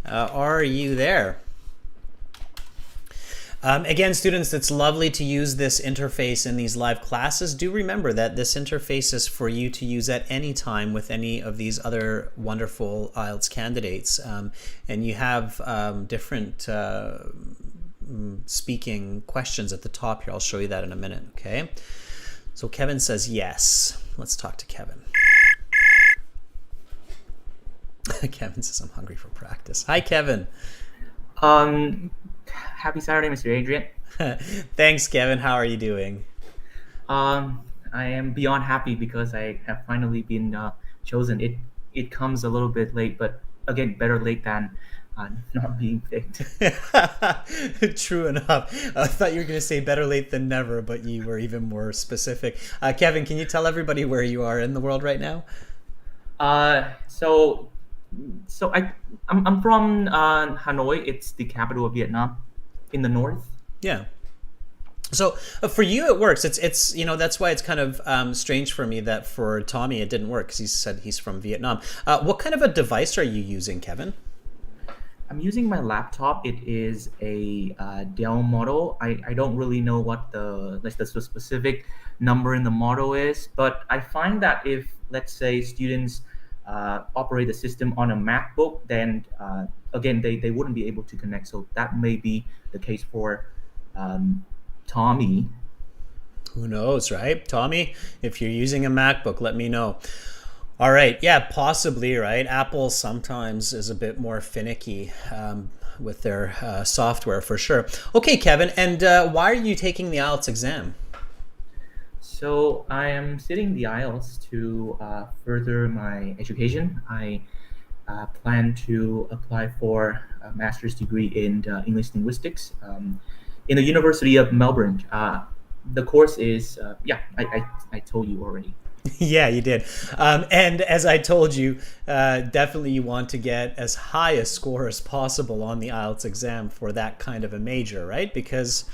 are you there? Again, students, it's lovely to use this interface in these live classes. Do remember that this interface is for you to use at any time with any of these other wonderful IELTS candidates. And you have different speaking questions at the top here. I'll show you that in a minute, okay? So Kevin says yes. Let's talk to Kevin. Kevin says I'm hungry for practice. Hi, Kevin. Um, Happy Saturday, Mr. Adrian. Thanks, Kevin. How are you doing? I am beyond happy because I have finally been chosen. It comes a little bit late, but again, better late than not being picked. True enough. I thought you were going to say better late than never, but you were even more specific. Kevin, can you tell everybody where you are in the world right now? Uh, so I'm from Hanoi. It's the capital of Vietnam, in the north. Yeah. So for you, it works. It's that's why it's kind of strange for me that for Tommy it didn't work because he said he's from Vietnam. What kind of a device are you using, Kevin? I'm using my laptop. It is a Dell model. I don't really know what the specific number in the model is, but I find that if, let's say, students operate the system on a MacBook, then again, they wouldn't be able to connect. So that may be the case for Tommy. Who knows, right? Tommy, if you're using a MacBook, let me know. All right. Yeah, possibly, right? Apple sometimes is a bit more finicky with their software for sure. Okay, Kevin, and why are you taking the IELTS exam? So I am sitting the IELTS to further my education. I plan to apply for a master's degree in English linguistics in the University of Melbourne. The course is, I told you already. Yeah, you did. And as I told you, definitely you want to get as high a score as possible on the IELTS exam for that kind of a major, right? Because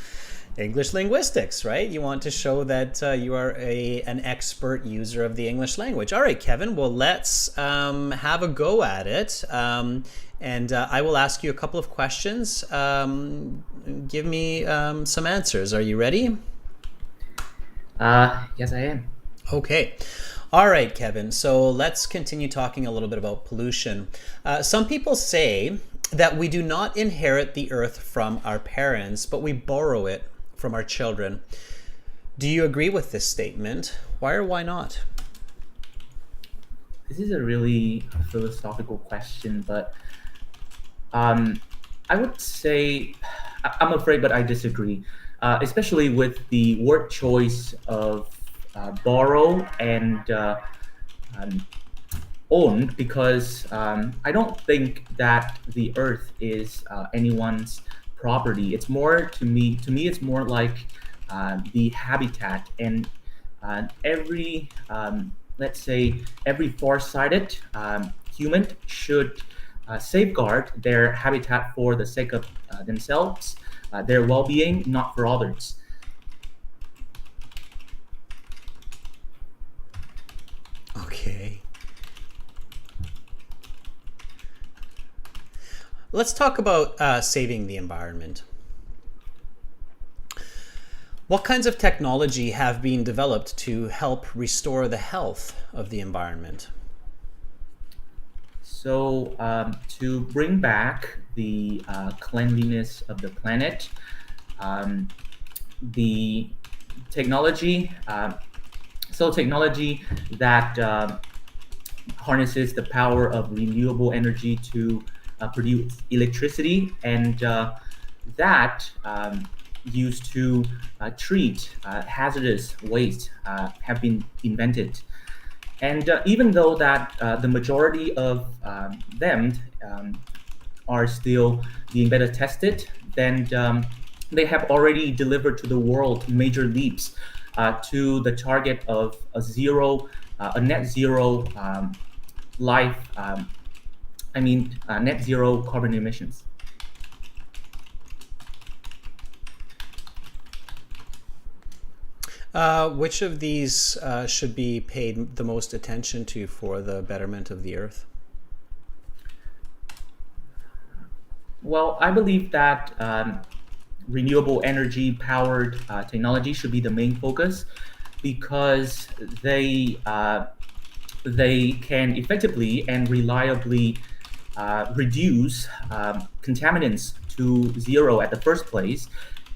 English linguistics, right? You want to show that you are an expert user of the English language. All right, Kevin, well, let's have a go at it. And I will ask you a couple of questions. Give me some answers. Are you ready? Yes, I am. Okay. All right, Kevin. So let's continue talking a little bit about pollution. Some people say that we do not inherit the earth from our parents, but we borrow it from our children. Do you agree with this statement? Why or why not? This is a really philosophical question, but I would say I'm afraid, but I disagree, especially with the word choice of borrow and own, because I don't think that the earth is anyone's property. It's more to me it's more like the habitat, and every let's say every far-sighted human should safeguard their habitat for the sake of themselves, their well-being, not for others. Okay. Let's talk about saving the environment. What kinds of technology have been developed to help restore the health of the environment? So to bring back the cleanliness of the planet, the technology, technology that harnesses the power of renewable energy to produce electricity, and that used to treat hazardous waste have been invented. And even though that the majority of them are still being better tested, then they have already delivered to the world major leaps to the target of a net zero life. Net zero carbon emissions. Which of these should be paid the most attention to for the betterment of the earth? Well, I believe that renewable energy powered technology should be the main focus, because they can effectively and reliably reduce contaminants to zero at the first place.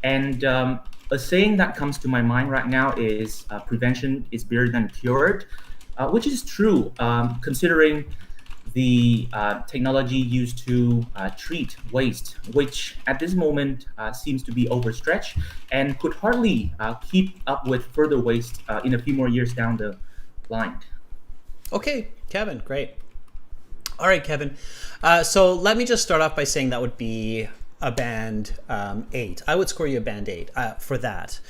And a saying that comes to my mind right now is prevention is better than cured, which is true, considering the technology used to treat waste, which at this moment seems to be overstretched and could hardly keep up with further waste in a few more years down the line. Okay, Kevin, great. All right, Kevin. So let me just start off by saying that would be a band 8. I would score you a band 8 for that.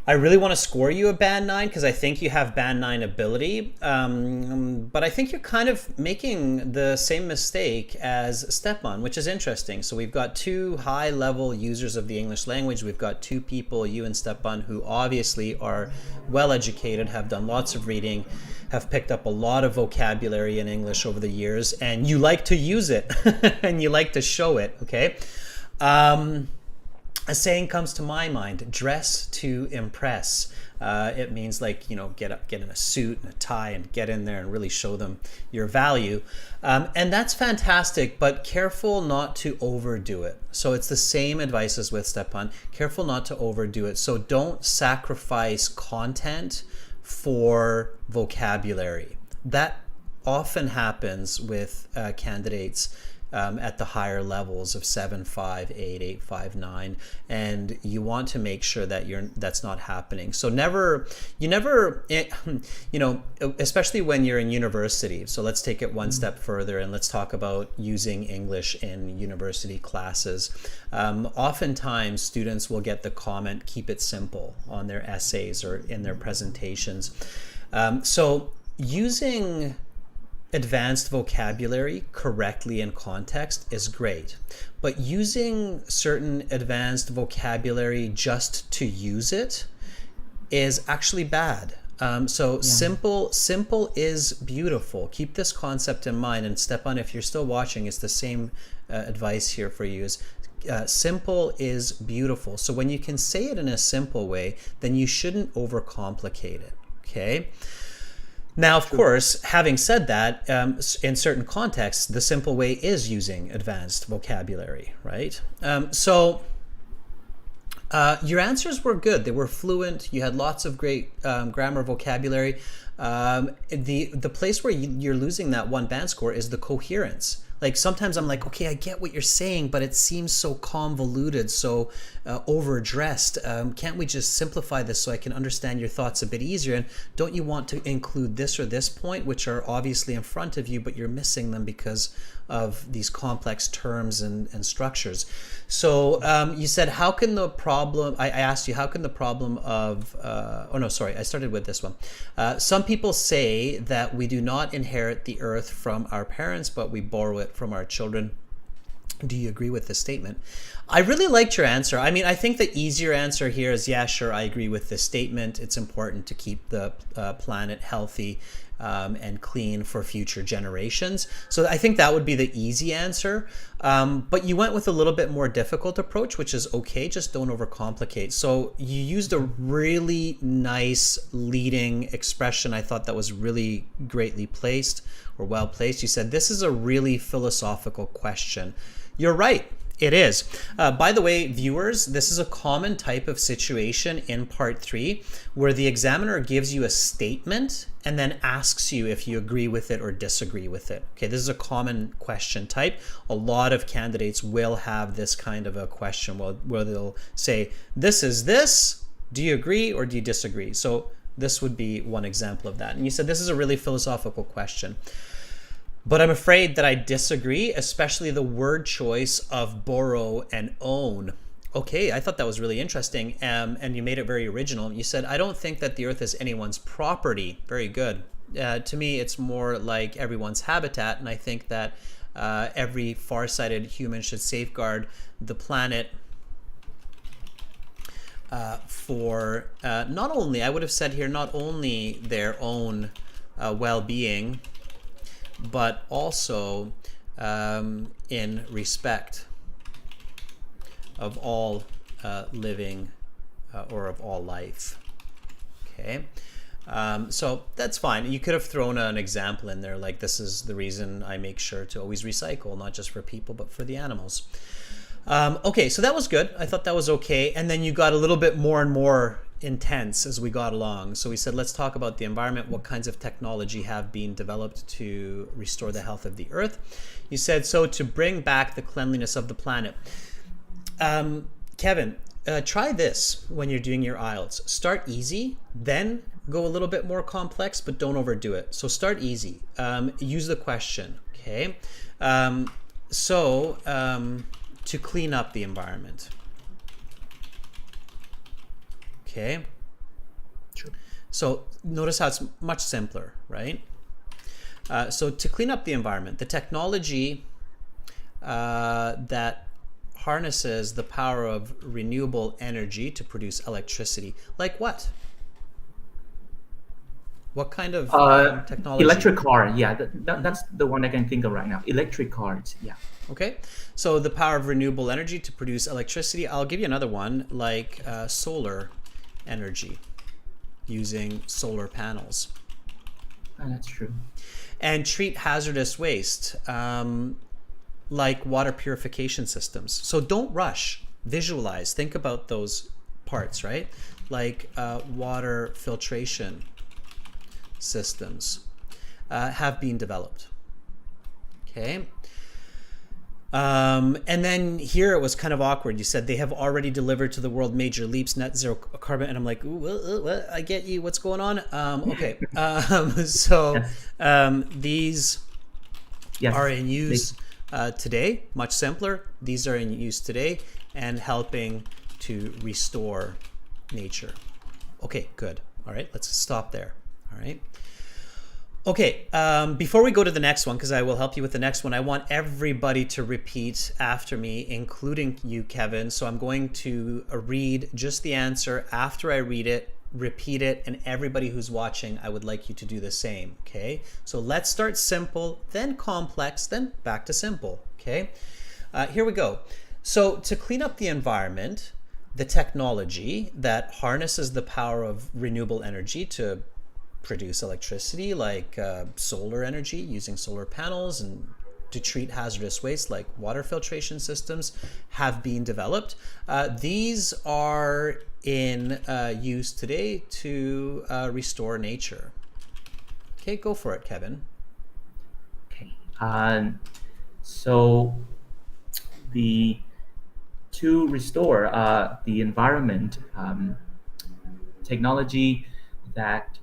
I really want to score you a band 9 because I think you have band 9 ability. But I think you're kind of making the same mistake as Stefan, which is interesting. So we've got 2 high-level users of the English language. We've got 2 people, you and Stefan, who obviously are well-educated, have done lots of reading, have picked up a lot of vocabulary in English over the years, and you like to use it and you like to show it, okay? A saying comes to my mind: dress to impress. It means, like, you know, get in a suit and a tie and get in there and really show them your value. And that's fantastic, but careful not to overdo it. So it's the same advice as with Stefan. Careful not to overdo it. So don't sacrifice content for vocabulary. That often happens with candidates at the higher levels of 7, 5, 8, 8, 5, 9, and you want to make sure that that's not happening. So especially when you're in university. So let's take it one step further and let's talk about using English in university classes. Oftentimes students will get the comment, keep it simple, on their essays or in their presentations. So using advanced vocabulary correctly in context is great, but using certain advanced vocabulary just to use it is actually bad. Simple is beautiful. Keep this concept in mind. And Stefan, if you're still watching, it's the same advice here for you. Simple is beautiful. So when you can say it in a simple way, then you shouldn't overcomplicate it. Okay. Now, of course, having said that, in certain contexts, the simple way is using advanced vocabulary, right? Your answers were good. They were fluent. You had lots of great grammar, vocabulary. The place where you're losing that 1 band score is the coherence. Like, sometimes I'm like, okay, I get what you're saying, but it seems so convoluted, so overdressed. Can't we just simplify this so I can understand your thoughts a bit easier? And don't you want to include this or this point, which are obviously in front of you, but you're missing them because of these complex terms and structures? So you said, how can the problem, I asked you, how can the problem of, I started with this one. Some people say that we do not inherit the earth from our parents, but we borrow it from our children. Do you agree with this statement? I really liked your answer. I mean, I think the easier answer here is, yeah, sure, I agree with this statement. It's important to keep the planet healthy and clean for future generations. So I think that would be the easy answer. But you went with a little bit more difficult approach, which is okay. Just don't overcomplicate. So you used a really nice leading expression. I thought that was really greatly placed or well placed. You said, this is a really philosophical question. You're right. It is. By the way, viewers, this is a common type of situation in part 3 where the examiner gives you a statement and then asks you if you agree with it or disagree with it. Okay, this is a common question type. A lot of candidates will have this kind of a question where they'll say, this is this, do you agree or do you disagree? So this would be one example of that. And you said this is a really philosophical question. But I'm afraid that I disagree, especially the word choice of borrow and own. Okay, I thought that was really interesting, and you made it very original. You said, I don't think that the earth is anyone's property. Very good. To me, it's more like everyone's habitat, and I think that every far-sighted human should safeguard the planet for not only, I would have said here, not only their own well-being, but also in respect of all living or of all life. Okay, so that's fine. You could have thrown an example in there, like, this is the reason I make sure to always recycle, not just for people, but for the animals. Okay, so that was good. I thought that was okay. And then you got a little bit more and more intense as we got along. So we said, let's talk about the environment. What kinds of technology have been developed to restore the health of the earth? You said, so to bring back the cleanliness of the planet. Kevin, try this when you're doing your IELTS. Start easy, then go a little bit more complex, but don't overdo it. So start easy. Use the question, okay? To clean up the environment. Okay. Sure. So notice how it's much simpler, right? So to clean up the environment, the technology that harnesses the power of renewable energy to produce electricity. Like what? What kind of technology? Electric car, yeah, that's the one I can think of right now. Electric cars, yeah. Okay, so the power of renewable energy to produce electricity. I'll give you another one, like solar energy, using solar panels. Oh, that's true. And treat hazardous waste, like water purification systems. So don't rush, visualize, think about those parts, right? Like water filtration systems have been developed. Okay. And then here it was kind of awkward. You said they have already delivered to the world major leaps, net zero carbon. And I'm like, ooh, I get you. What's going on? Okay. These are in use today, much simpler. These are in use today and helping to restore nature. Okay, good. All right, let's stop there. All right. Okay, before we go to the next one, because I will help you with the next one, I want everybody to repeat after me, including you, Kevin. So I'm going to read just the answer. After I read it, repeat it, and everybody who's watching, I would like you to do the same, okay? So let's start simple, then complex, then back to simple, okay? Here we go. So to clean up the environment, the technology that harnesses the power of renewable energy to produce electricity, like solar energy using solar panels, and to treat hazardous waste like water filtration systems have been developed. These are in use today to restore nature. Okay, go for it, Kevin. Okay. So to restore the environment, technology that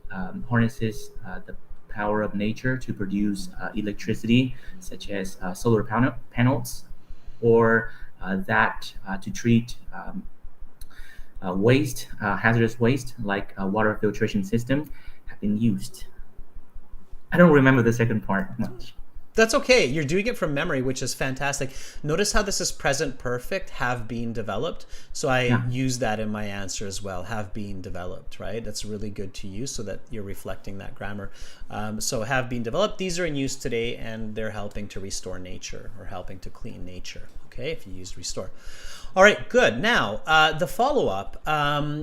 harnesses the power of nature to produce electricity, such as solar panels, or that to treat waste, hazardous waste, like a water filtration system, have been used. I don't remember the second part much. That's okay. You're doing it from memory, which is fantastic. Notice how this is present perfect, have been developed. So I use that in my answer as well, have been developed, right? That's really good to use so that you're reflecting that grammar. So have been developed. These are in use today and they're helping to restore nature or helping to clean nature. Okay, if you use restore. All right, good. Now, the follow-up,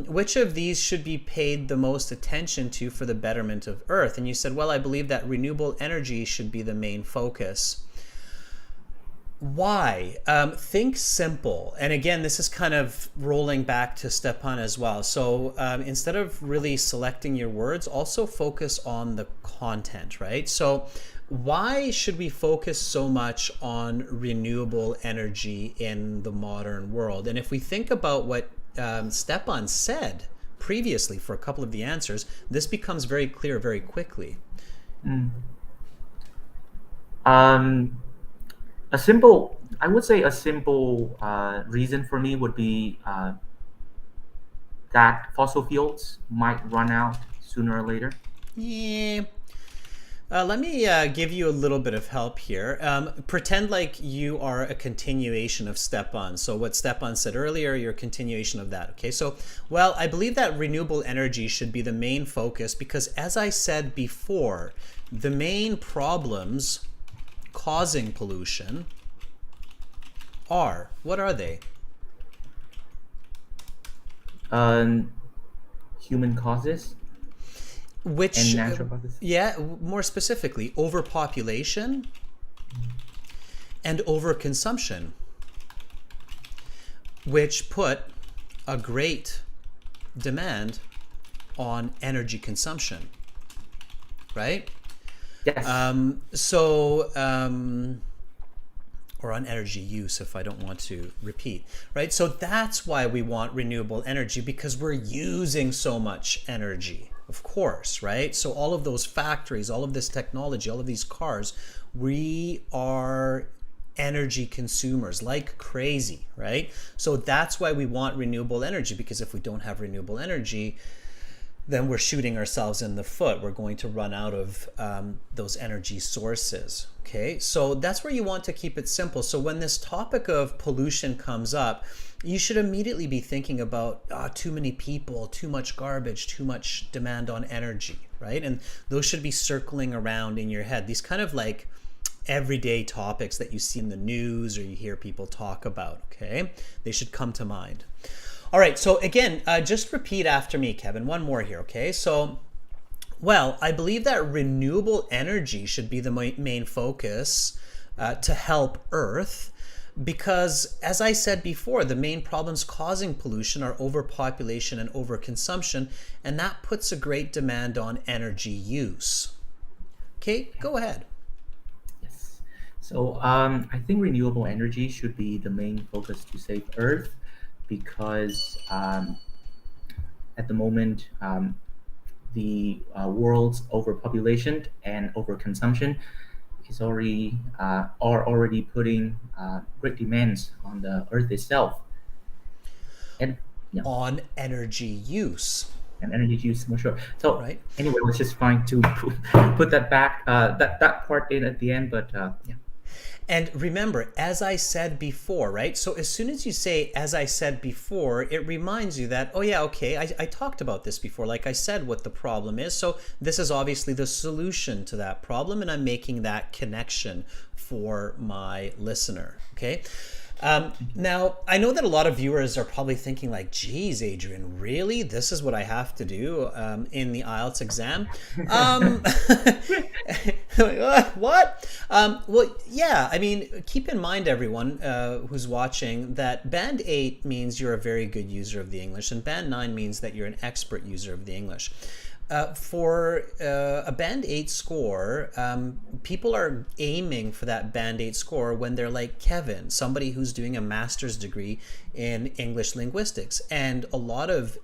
which of these should be paid the most attention to for the betterment of Earth? And you said, well, I believe that renewable energy should be the main focus. Why? Think simple. And again, this is kind of rolling back to Stefan as well. So instead of really selecting your words, also focus on the content, right? So why should we focus so much on renewable energy in the modern world? And if we think about what Stefan said previously for a couple of the answers, this becomes very clear very quickly. I would say a simple reason for me would be that fossil fuels might run out sooner or later. Yeah. Let me give you a little bit of help here. Pretend like you are a continuation of Stefan. So what Stefan said earlier, you're a continuation of that. Okay, so, well, I believe that renewable energy should be the main focus because, as I said before, the main problems causing pollution are, what are they? Human causes. Which, and natural causes. Yeah, more specifically, overpopulation and overconsumption, which put a great demand on energy consumption, right? Yes. Or on energy use, if I don't want to repeat, right? So that's why we want renewable energy, because we're using so much energy, of course, right? So all of those factories, all of this technology, all of these cars, we are energy consumers like crazy, right? So that's why we want renewable energy, because if we don't have renewable energy, then we're shooting ourselves in the foot. We're going to run out of those energy sources. Okay, so that's where you want to keep it simple. So when this topic of pollution comes up, you should immediately be thinking about too many people, too much garbage, too much demand on energy, right? And those should be circling around in your head. These kind of like everyday topics that you see in the news or you hear people talk about, okay? They should come to mind. All right, so again, just repeat after me, Kevin. One more here, okay? So, well, I believe that renewable energy should be the main focus to help Earth, because, as I said before, the main problems causing pollution are overpopulation and overconsumption, and that puts a great demand on energy use. Okay, go ahead. Yes. So I think renewable energy should be the main focus to save Earth, because at the moment, the world's overpopulation and overconsumption is already putting great demands on the Earth itself, and yeah, On energy use, and energy use for sure. So right? anyway, it was just fine to put that back, that part in at the end, but yeah. And remember, as I said before, right? So as soon as you say, as I said before, it reminds you that, oh yeah, okay, I talked about this before. Like I said, what the problem is. So this is obviously the solution to that problem, and I'm making that connection for my listener, okay? Now, I know that a lot of viewers are probably thinking like, geez, Adrian, really? This is what I have to do in the IELTS exam? What? Well, yeah, I mean, keep in mind, everyone who's watching, that Band 8 means you're a very good user of the English, and Band 9 means that you're an expert user of the English. For a Band 8 score, people are aiming for that Band 8 score when they're like Kevin, somebody who's doing a master's degree in English linguistics. And a lot of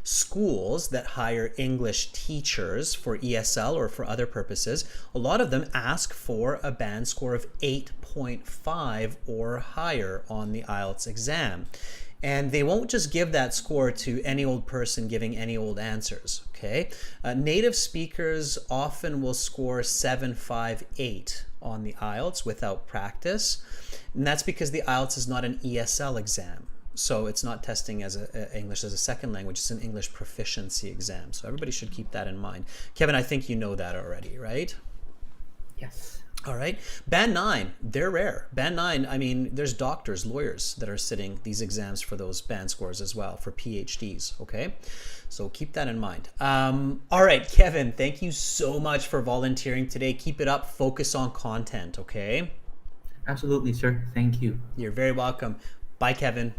schools that hire English teachers for ESL or for other purposes, a lot of them ask for a band score of 8.5 or higher on the IELTS exam. And they won't just give that score to any old person giving any old answers, okay? Native speakers often will score 7.58 on the IELTS without practice. And that's because the IELTS is not an ESL exam. So it's not testing as English as a second language. It's an English proficiency exam. So everybody should keep that in mind. Kevin, I think you know that already, right? Yes. All right. Band 9, they're rare. Band 9, I mean, there's doctors, lawyers that are sitting these exams for those band scores as well, for PhDs, okay? So keep that in mind. All right, Kevin, thank you so much for volunteering today. Keep it up. Focus on content, okay? Absolutely, sir. Thank you. You're very welcome. Bye, Kevin.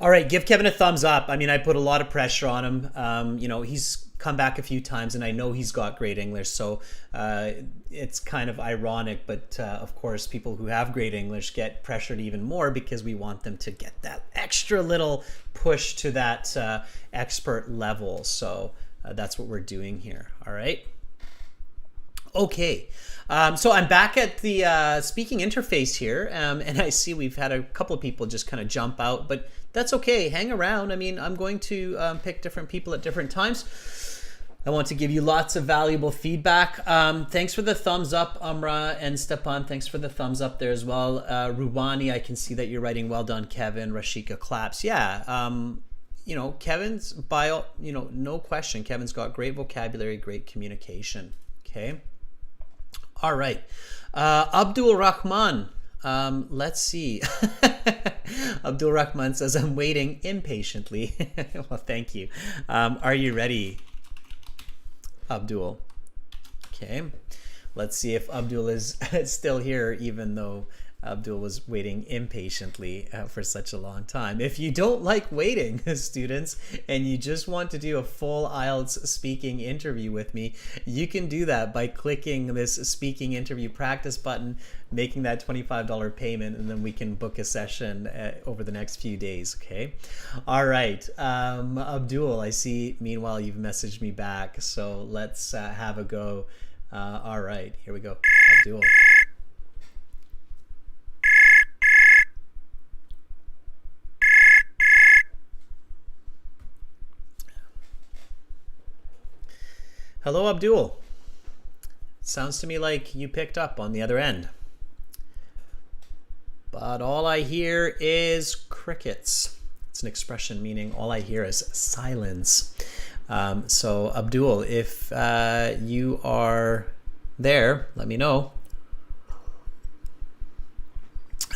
All right, give Kevin a thumbs up. I mean, I put a lot of pressure on him. You know, he's come back a few times, and I know he's got great English, so it's kind of ironic, but of course, people who have great English get pressured even more because we want them to get that extra little push to that expert level. So that's what we're doing here. All right. Okay, so I'm back at the speaking interface here, and I see we've had a couple of people just kind of jump out, but that's okay. Hang around. I mean, I'm going to pick different people at different times. I want to give you lots of valuable feedback. Thanks for the thumbs up, Amra and Stefan. Thanks for the thumbs up there as well. Rubani, I can see that you're writing well done, Kevin. Rashika claps. Yeah, you know, Kevin's no question. Kevin's got great vocabulary, great communication. Okay. All right. Abdul Rahman. Let's see. Abdul Rahman says, I'm waiting impatiently. Well, thank you. Are you ready, Abdul? Okay. Let's see if Abdul is still here, even though Abdul was waiting impatiently for such a long time. If you don't like waiting, students, and you just want to do a full IELTS speaking interview with me, you can do that by clicking this speaking interview practice button, making that $25 payment, and then we can book a session over the next few days, okay? All right. Abdul, I see, meanwhile, you've messaged me back, so let's have a go. All right, here we go. Abdul. Hello, Abdul. Sounds to me like you picked up on the other end. But all I hear is crickets. It's an expression meaning all I hear is silence. So, Abdul, if you are there, let me know.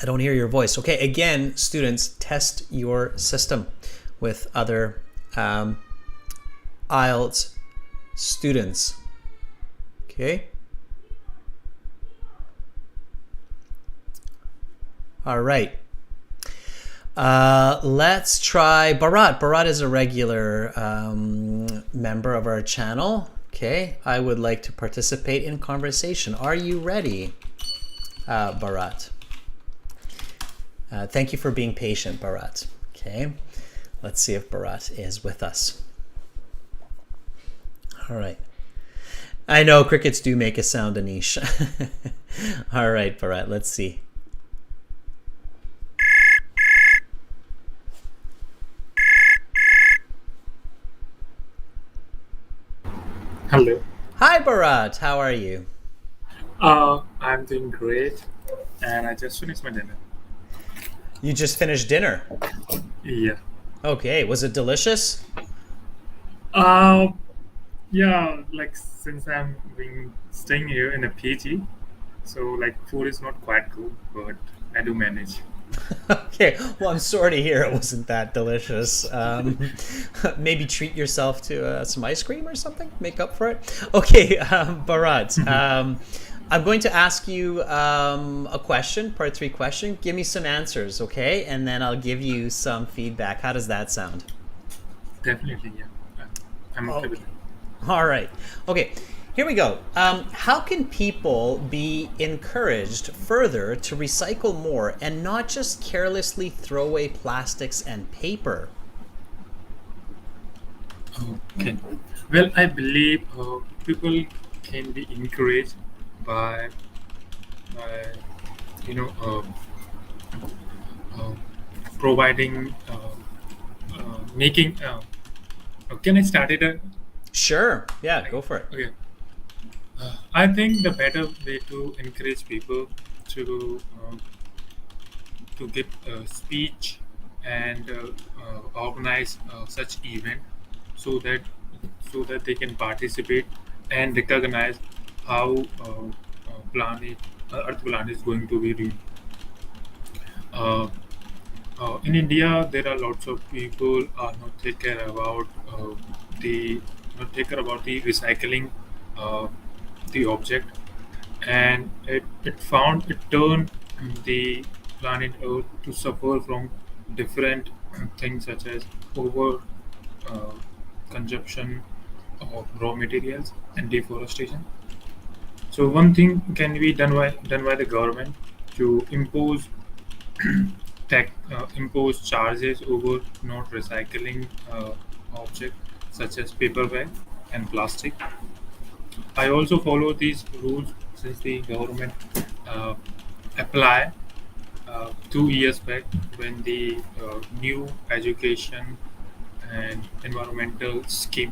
I don't hear your voice. Okay, again, students, test your system with other IELTS students. Okay. All right. Let's try Bharat. Bharat is a regular member of our channel. Okay. I would like to participate in conversation. Are you ready, Bharat? Thank you for being patient, Bharat. Okay. Let's see if Bharat is with us. All right. I know crickets do make a sound, Anish. All right, Bharat, let's see. Hello. Hi, Bharat. How are you? I'm doing great, and I just finished my dinner. You just finished dinner. Yeah. Okay. Was it delicious? Yeah. Like since I'm being staying here in a PG, so like food is not quite good, but I do manage. Okay. Well, I'm sorry to hear it wasn't that delicious. Maybe treat yourself to some ice cream or something. Make up for it. Okay, Bharat. I'm going to ask you a question, part 3 question. Give me some answers, okay? And then I'll give you some feedback. How does that sound? Definitely, yeah. I'm okay with it. All right. Okay. Here we go. How can people be encouraged further to recycle more and not just carelessly throw away plastics and paper? Okay. Well, I believe people can be encouraged by, by you know, providing, making. Can I start it? Sure. Yeah, go for it. Okay. I think the better way to encourage people to give a speech and organize such event so that they can participate and recognize how Earth planet is going to be uh, in India. There are lots of people are not take care about the not take care about the recycling the object, and it turned the planet Earth to suffer from different things such as over uh, consumption of raw materials and deforestation. So one thing can be done by the government to impose charges over not recycling objects such as paper bag and plastic. I also follow these rules since the government uh, apply 2 years back when the new education and environmental scheme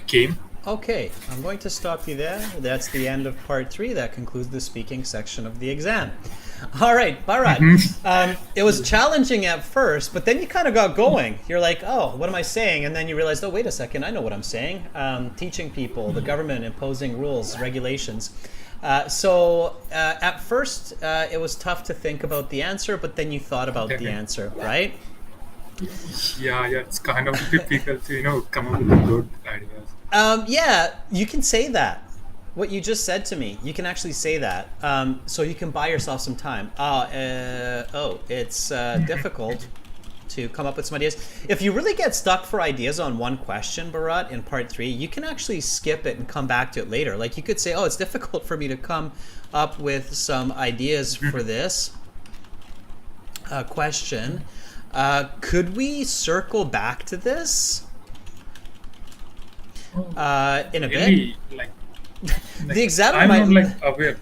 came. Okay, I'm going to stop you there. That's the end of part 3. That concludes the speaking section of the exam. All right, Bharat. It was challenging at first, but then you kind of got going. You're like, oh, what am I saying? And then you realized, oh, wait a second, I know what I'm saying. Teaching people, the government imposing rules, regulations. So at first, it was tough to think about the answer, but then you thought about the answer, right? Yeah, it's kind of difficult to come up with good ideas. Yeah, you can say that. what you just said to me, you can actually say that. So you can buy yourself some time. It's difficult to come up with some ideas. If you really get stuck for ideas on one question, Bharat, in part 3, you can actually skip it and come back to it later. Like you could say, oh, it's difficult for me to come up with some ideas for this question. Could we circle back to this in a Really, bit? like The examiner I'm might... not like aware.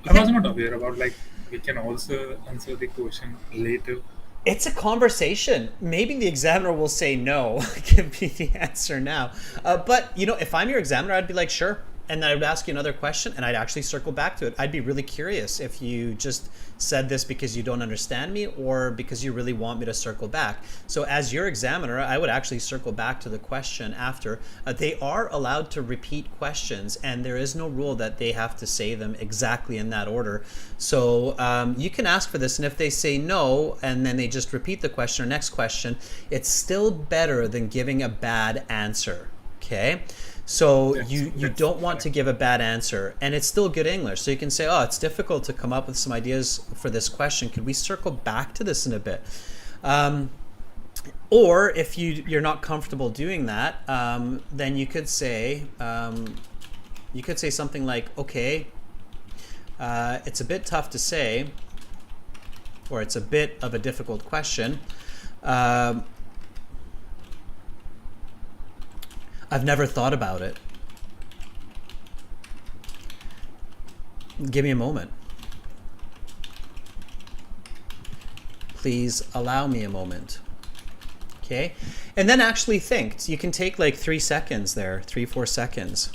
I was not aware about like we can also answer the question later. It's a conversation. Maybe the examiner will say no. Give me the answer now. But, you know, if I'm your examiner, I'd be like, sure. And then I would ask you another question and I'd actually circle back to it. I'd be really curious if you just said this because you don't understand me or because you really want me to circle back. So as your examiner, I would actually circle back to the question after. They are allowed to repeat questions and there is no rule that they have to say them exactly in that order. So you can ask for this, and if they say no and then they just repeat the question or next question, it's still better than giving a bad answer. Okay? So you don't want to give a bad answer, and it's still good English. So you can say, oh, it's difficult to come up with some ideas for this question. Could we circle back to this in a bit? Or if you're not comfortable doing that, then you could say something like, okay, it's a bit tough to say, or it's a bit of a difficult question. I've never thought about it. Give me a moment. Please allow me a moment. Okay? And then actually think. You can take like 3 seconds there, 3-4 seconds.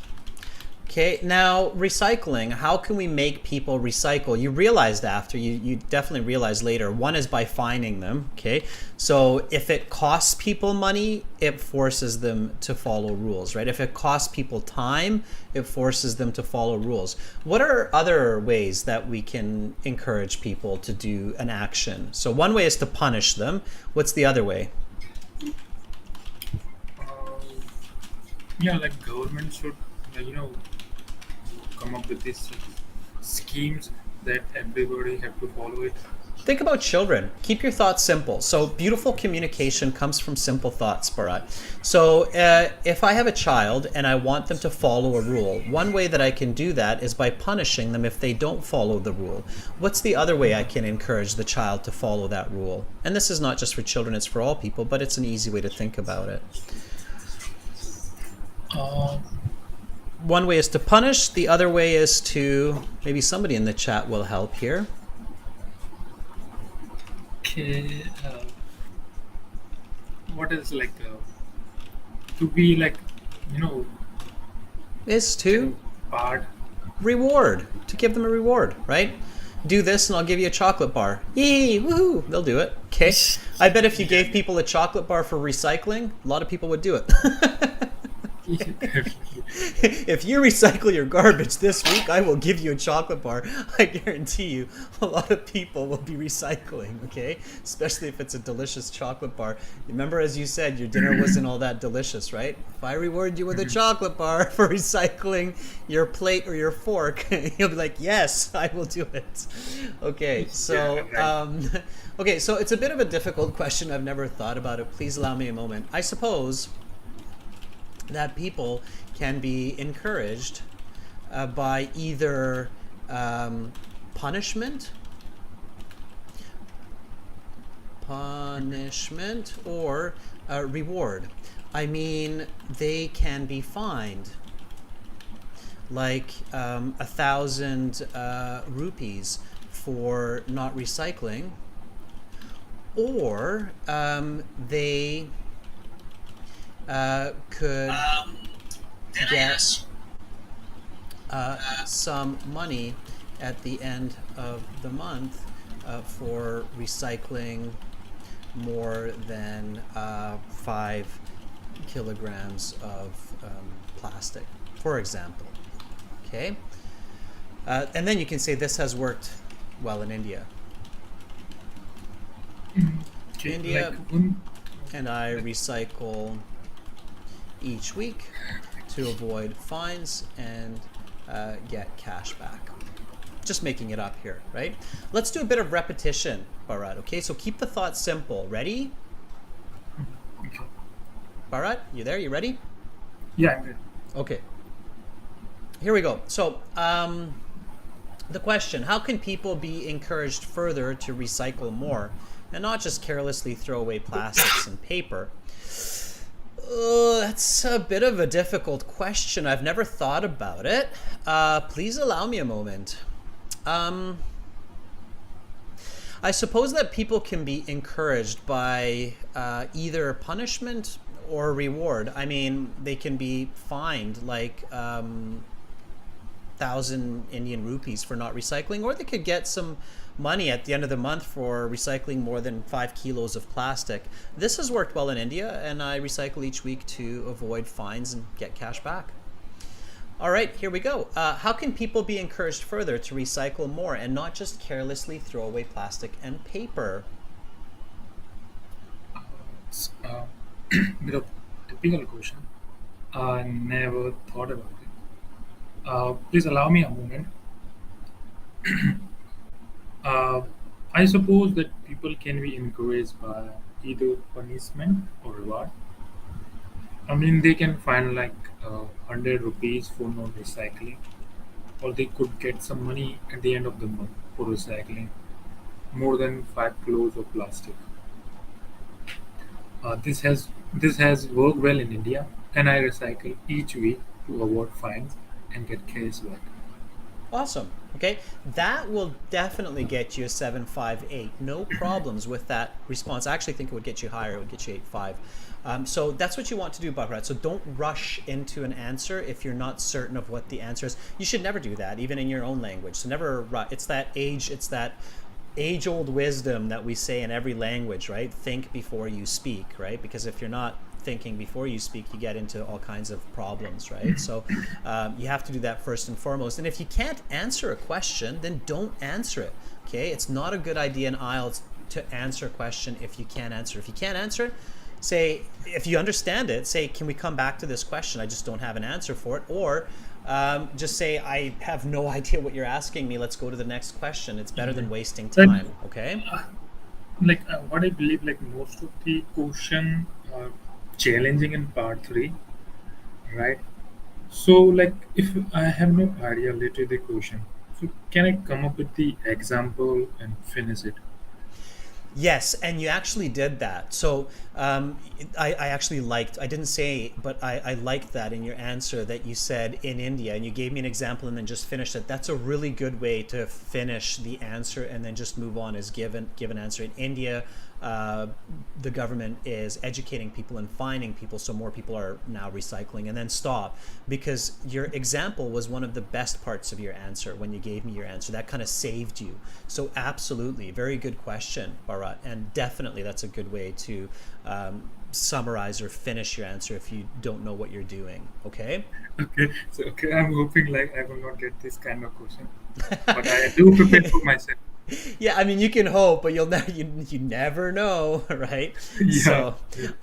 Okay, now recycling. How can we make people recycle? You realized after, you definitely realized later, one is by fining them. Okay, so if it costs people money, it forces them to follow rules, right? If it costs people time, it forces them to follow rules. What are other ways that we can encourage people to do an action? So one way is to punish them. What's the other way? Yeah, like government should, come up with these schemes that everybody have to follow it. Think about children. Keep your thoughts simple. So beautiful communication comes from simple thoughts, Bharat. So if I have a child and I want them to follow a rule, one way that I can do that is by punishing them if they don't follow the rule. What's the other way I can encourage the child to follow that rule? And this is not just for children, it's for all people, but it's an easy way to think about it. One way is to punish, the other way is to, maybe somebody in the chat will help here. Okay, what is like to be like, Is to bad? reward, to give them a reward, right? Do this and I'll give you a chocolate bar. Yee, woohoo, they'll do it. Okay. I bet if you gave people a chocolate bar for recycling, a lot of people would do it. If you recycle your garbage this week, I will give you a chocolate bar. I guarantee you a lot of people will be recycling, okay? Especially if it's a delicious chocolate bar. Remember, as you said, your dinner wasn't all that delicious, right? If I reward you with a chocolate bar for recycling your plate or your fork, you'll be like, yes, I will do it. Okay, so okay, so it's a bit of a difficult question. I've never thought about it. Please allow me a moment. I suppose that people can be encouraged by either punishment or reward. I mean, they can be fined like 1,000 rupees for not recycling, or they could get some money at the end of the month for recycling more than 5 kilograms of plastic, for example. Okay? And then you can say this has worked well in India. India, and I recycle each week to avoid fines and get cash back. Just making it up here, right? Let's do a bit of repetition, Bharat, okay? So keep the thought simple. Ready? Okay. Bharat, you there? You ready? Yeah, I'm good. Okay. Here we go. So, the question, how can people be encouraged further to recycle more and not just carelessly throw away plastics and paper? That's a bit of a difficult question. I've never thought about it. Please allow me a moment. I suppose that people can be encouraged by either punishment or reward. I mean, they can be fined like 1,000 Indian rupees for not recycling, or they could get some money at the end of the month for recycling more than 5 kilos of plastic. This has worked well in India, and I recycle each week to avoid fines and get cash back. All right, here we go. How can people be encouraged further to recycle more and not just carelessly throw away plastic and paper? It's a bit of typical question. I never thought about it. Please allow me a moment. I suppose that people can be encouraged by either punishment or reward. I mean, they can find like 100 rupees for not recycling, or they could get some money at the end of the month for recycling more than 5 kilos of plastic. This has worked well in India, and I recycle each week to avoid fines and get cash back. Awesome. Okay, that will definitely get you a 758. No problems with that response. I actually think it would get you higher. It would get you 8.5. So that's what you want to do, Bharat. So don't rush into an answer if you're not certain of what the answer is. You should never do that, even in your own language. So never rush. It's that age-old wisdom that we say in every language, right? Think before you speak, right? Because if you're not thinking before you speak, you get into all kinds of problems, right? So you have to do that first and foremost. And if you can't answer a question, then don't answer it, okay? It's not a good idea in IELTS to answer a question if you can't answer. If you can't answer it, say, if you understand it, say, can we come back to this question? I just don't have an answer for it. Or just say, I have no idea what you're asking me. Let's go to the next question. It's better than wasting time, okay? What I believe, like most of the question are challenging in part 3, right? So like if I have no idea related to the question, so can I come up with the example and finish it? Yes, and you actually did that. So I actually liked, I didn't say, but I liked that in your answer that you said in India, and you gave me an example and then just finished it. That's a really good way to finish the answer and then just move on as give an answer. In India, the government is educating people and fining people, so more people are now recycling, and then stop, because your example was one of the best parts of your answer when you gave me your answer. That kind of saved you. So absolutely, very good question, Bharat, and definitely that's a good way to summarize or finish your answer if you don't know what you're doing, okay? Okay, I'm hoping like I will not get this kind of question, but I do prepare for myself. Yeah, I mean, you can hope, but you never know, right? Yeah. So,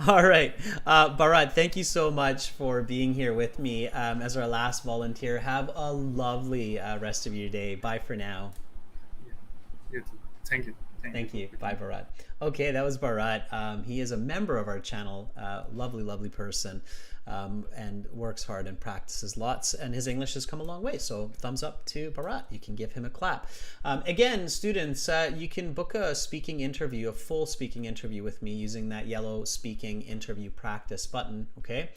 all right, Bharat, thank you so much for being here with me as our last volunteer. Have a lovely rest of your day. Bye for now. You too. Thank you. Thank you. Bye, Bharat. Okay, that was Bharat. He is a member of our channel. Lovely person, and works hard and practices lots. And his English has come a long way. So thumbs up to Bharat. You can give him a clap. Again, students, you can book a speaking interview, a full speaking interview with me using that yellow speaking interview practice button. Okay,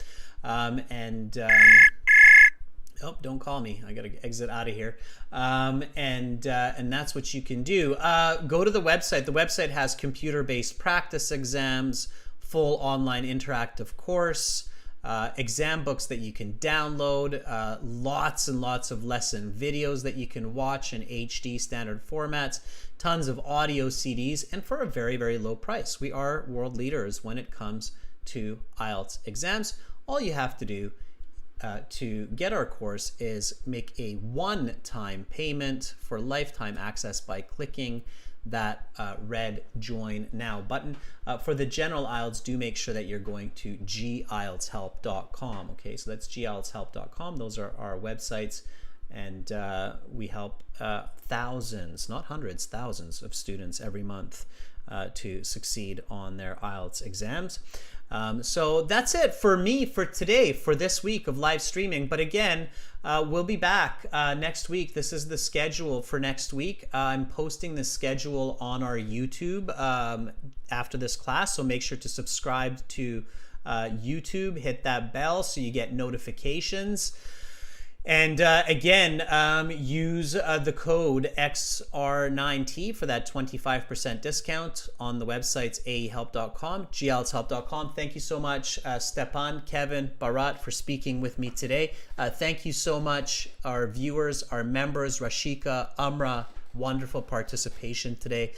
oh, don't call me. I gotta exit out of here. And that's what you can do. Go to the website. The website has computer-based practice exams, full online interactive course, exam books that you can download, lots and lots of lesson videos that you can watch in HD standard formats, tons of audio CDs, and for a very, very low price. We are world leaders when it comes to IELTS exams. All you have to do to get our course is make a one-time payment for lifetime access by clicking that red Join Now button. For the general IELTS, do make sure that you're going to gieltshelp.com. Okay, so that's gieltshelp.com. Those are our websites. And we help thousands, not hundreds, thousands of students every month to succeed on their IELTS exams. So that's it for me for today, for this week of live streaming. But again, we'll be back next week. This is the schedule for next week. I'm posting the schedule on our YouTube after this class, so make sure to subscribe to YouTube, hit that bell so you get notifications. And again, use the code XR9T for that 25% discount on the websites aehelp.com, glshelp.com. Thank you so much, Stefan, Kevin, Bharat, for speaking with me today. Thank you so much, our viewers, our members, Rashika, Amra, wonderful participation today.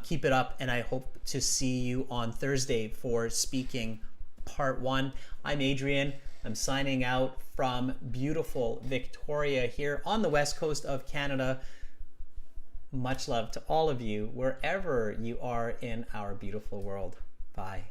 Keep it up, and I hope to see you on Thursday for speaking part 1. I'm Adrian. I'm signing out from beautiful Victoria here on the west coast of Canada. Much love to all of you, wherever you are in our beautiful world. Bye.